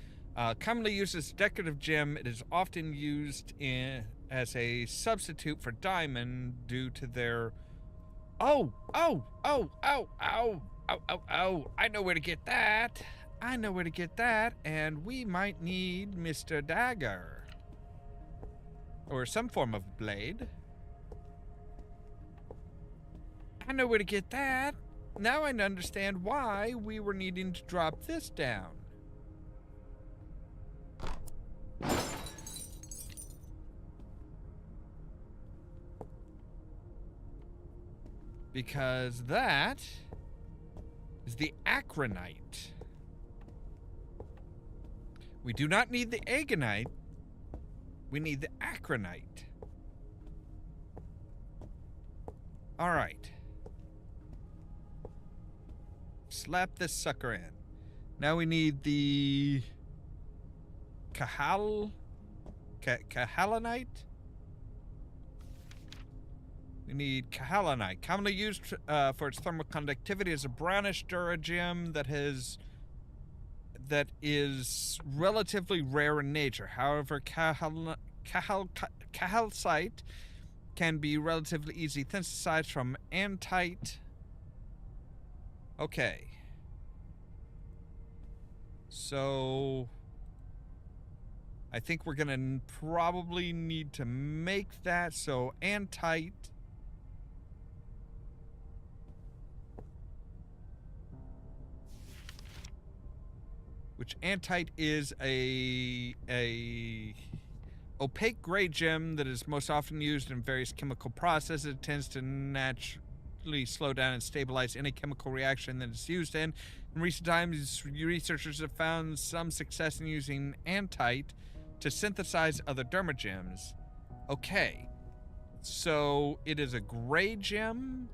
Commonly used as a decorative gem, it is often used as a substitute for diamond due to their. Oh! I know where to get that. And we might need Mr. Dagger. Or some form of blade. I know where to get that. Now I understand why we were needing to drop this down. Because that is the acronite. We do not need the agonite. We need the acronite. All right. Slap this sucker in. Now we need the cahalanite. We need cahalanite, commonly used for its thermal conductivity as a brownish duragem that is relatively rare in nature. However, cahalcite can be relatively easily synthesized from antite. Okay. So I think we're gonna probably need to make that. So antite. Which antite is a opaque gray gem that is most often used in various chemical processes. It tends to naturally slow down and stabilize any chemical reaction that it's used in. In recent times, researchers have found some success in using antite to synthesize other dermagems. Okay, so it is a gray gem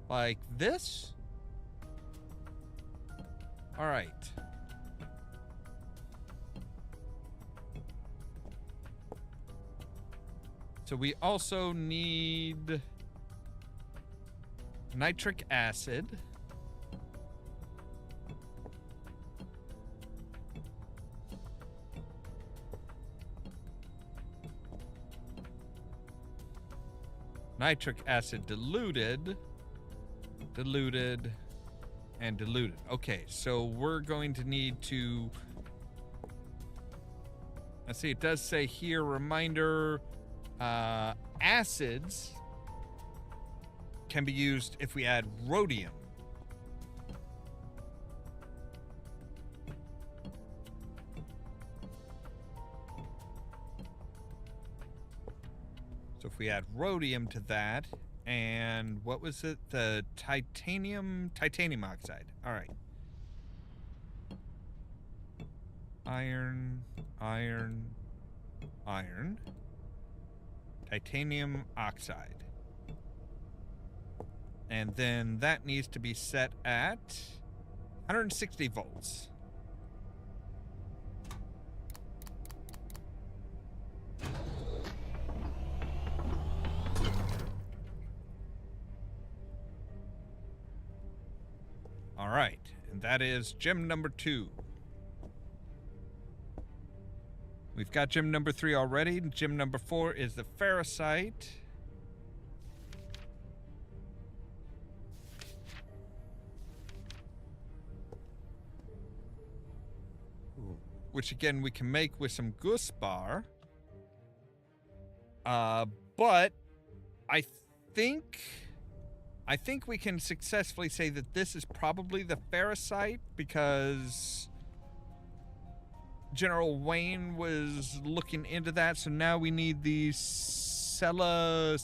like this. All right. So we also need nitric acid. Nitric acid diluted, and diluted. Okay, so we're going to need to... Let's see, it does say here, reminder, acids can be used if we add rhodium. So if we add rhodium to that, and what was it? The titanium oxide. All right. Iron. Titanium oxide. And then that needs to be set at 160 volts. All right, and that is gem number 2. We've got gem number 3 already. Gem number 4 is the ferrocite. Which again we can make with some Gusbar. But I think we can successfully say that this is probably the ferrocite because General Wayne was looking into that. So now we need the celadite.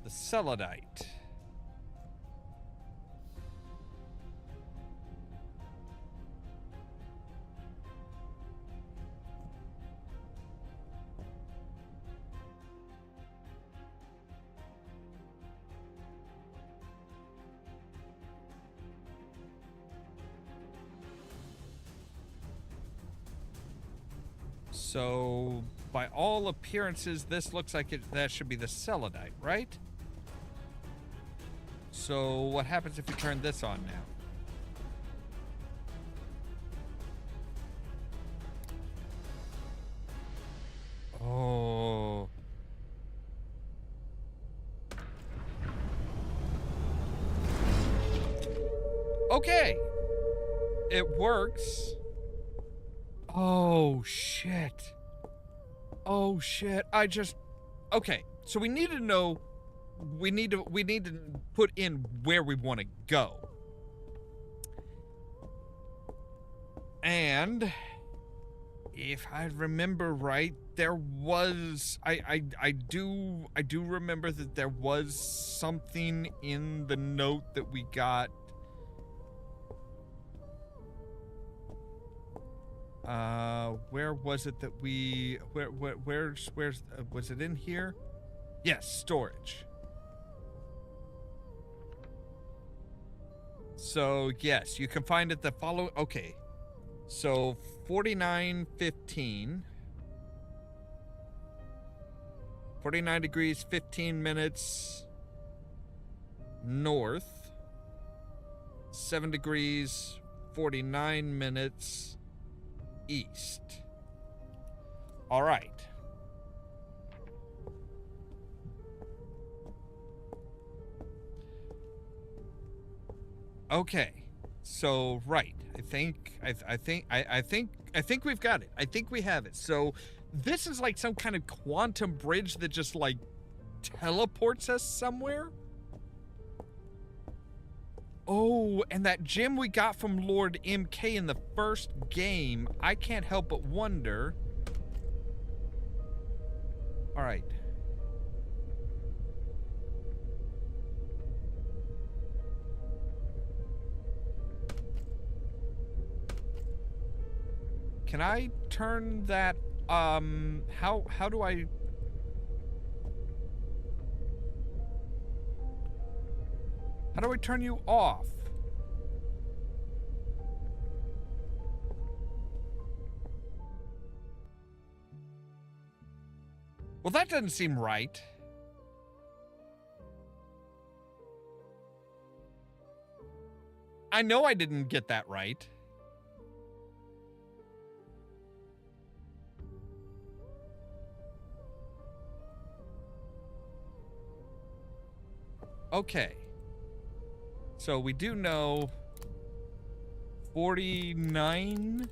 The celadite. So, by all appearances, this looks like that should be the celadite, right? So, what happens if we turn this on now? Oh. Okay. It works. Oh, shit. Oh, shit. Okay, so we need to know... We need to put in where we want to go. And... if I remember right, there was... I do remember that there was something in the note that we got... where was it that we... Where's was it in here? Yes, storage. So, yes, you can find it the following... Okay. So, 49:15. 49 degrees, 15 minutes north. 7 degrees, 49 minutes east. All right. Okay. So, right. I think we've got it. I think we have it. So, this is like some kind of quantum bridge that just like teleports us somewhere. Oh, and that gem we got from Lord MK in the first game, I can't help but wonder. All right. Can I turn that, how do I... How do I turn you off? Well, that doesn't seem right. I know I didn't get that right. Okay. So we do know 49,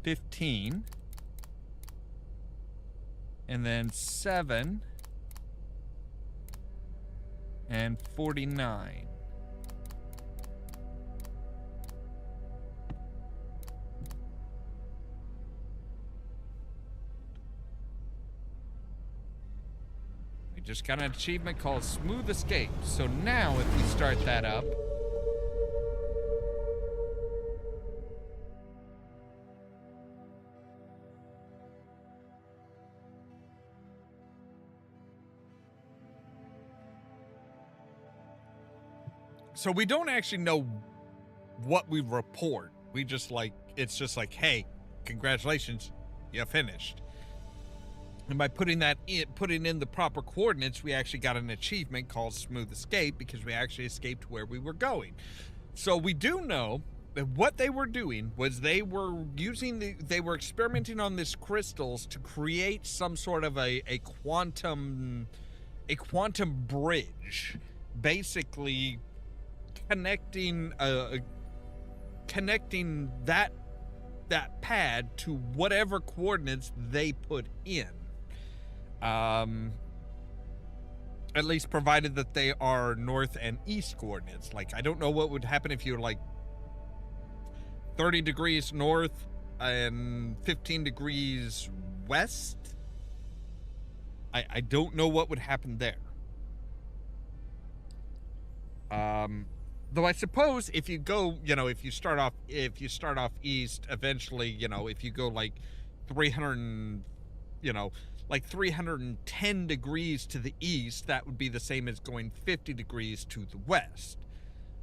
15, and then 7, and 49. We just got an achievement called Smooth Escape. So now if we start that up, so we don't actually know what we report. We just like, it's just like, hey, congratulations, you finished. And by putting in the proper coordinates, we actually got an achievement called Smooth Escape because we actually escaped where we were going. So we do know that what they were doing was they were experimenting on these crystals to create some sort of a quantum bridge, basically connecting that pad to whatever coordinates they put in. At least provided that they are north and east coordinates. Like, I don't know what would happen if you were like 30 degrees north and 15 degrees west. I don't know what would happen there. Though I suppose if you go, if you start off east, eventually, if you go like 310 degrees to the east, that would be the same as going 50 degrees to the west.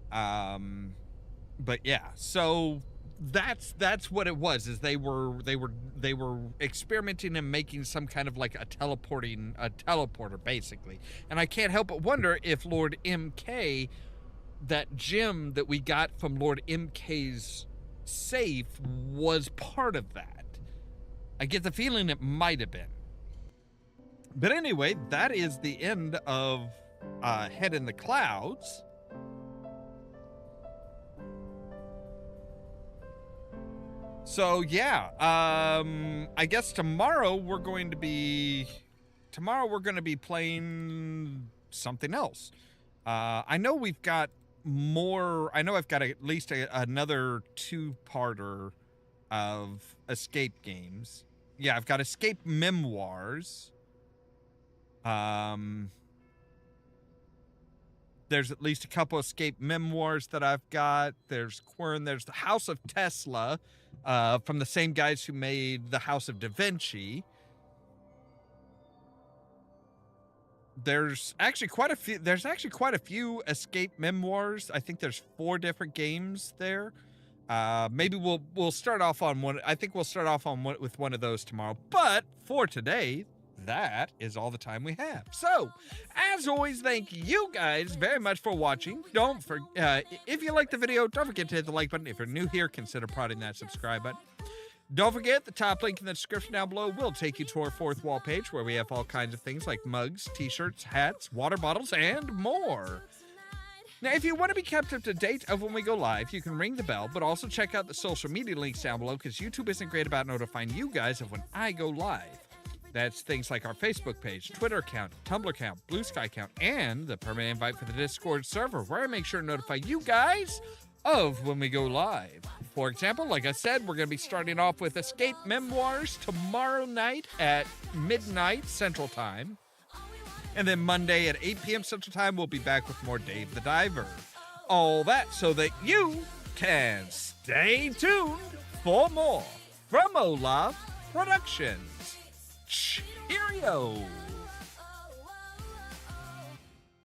But yeah, so that's what it was, is they were experimenting and making some kind of like a teleporter basically. And I can't help but wonder if Lord MK, that gem that we got from Lord MK's safe, was part of that. I get the feeling it might have been. But anyway, that is the end of Head in the Clouds. So yeah, I guess tomorrow we're going to be playing something else. I know we've got more. I know I've got at least another 2-parter of escape games. Yeah, I've got Escape Memoirs. There's at least a couple Escape Memoirs that I've got. There's Quern. There's the House of Tesla, from the same guys who made the House of Da Vinci. There's actually quite a few Escape Memoirs. I think there's 4 different games there. Maybe we'll start off on one. I think we'll start off with one of those tomorrow. But for today, that is all the time we have. So, as always, thank you guys very much for watching. If you like the video, don't forget to hit the like button. If you're new here, consider prodding that subscribe button. Don't forget, the top link in the description down below will take you to our 4th wall page, where we have all kinds of things like mugs, t-shirts, hats, water bottles, and more. Now, if you want to be kept up to date of when we go live, you can ring the bell, but also check out the social media links down below, because YouTube isn't great about notifying you guys of when I go live. That's things like our Facebook page, Twitter account, Tumblr account, Blue Sky account, and the permanent invite for the Discord server, where I make sure to notify you guys of when we go live. For example, like I said, we're going to be starting off with Escape Memoirs tomorrow night at midnight Central Time. And then Monday at 8 p.m. Central Time, we'll be back with more Dave the Diver. All that so that you can stay tuned for more from Ollamh Productions. Cheerio!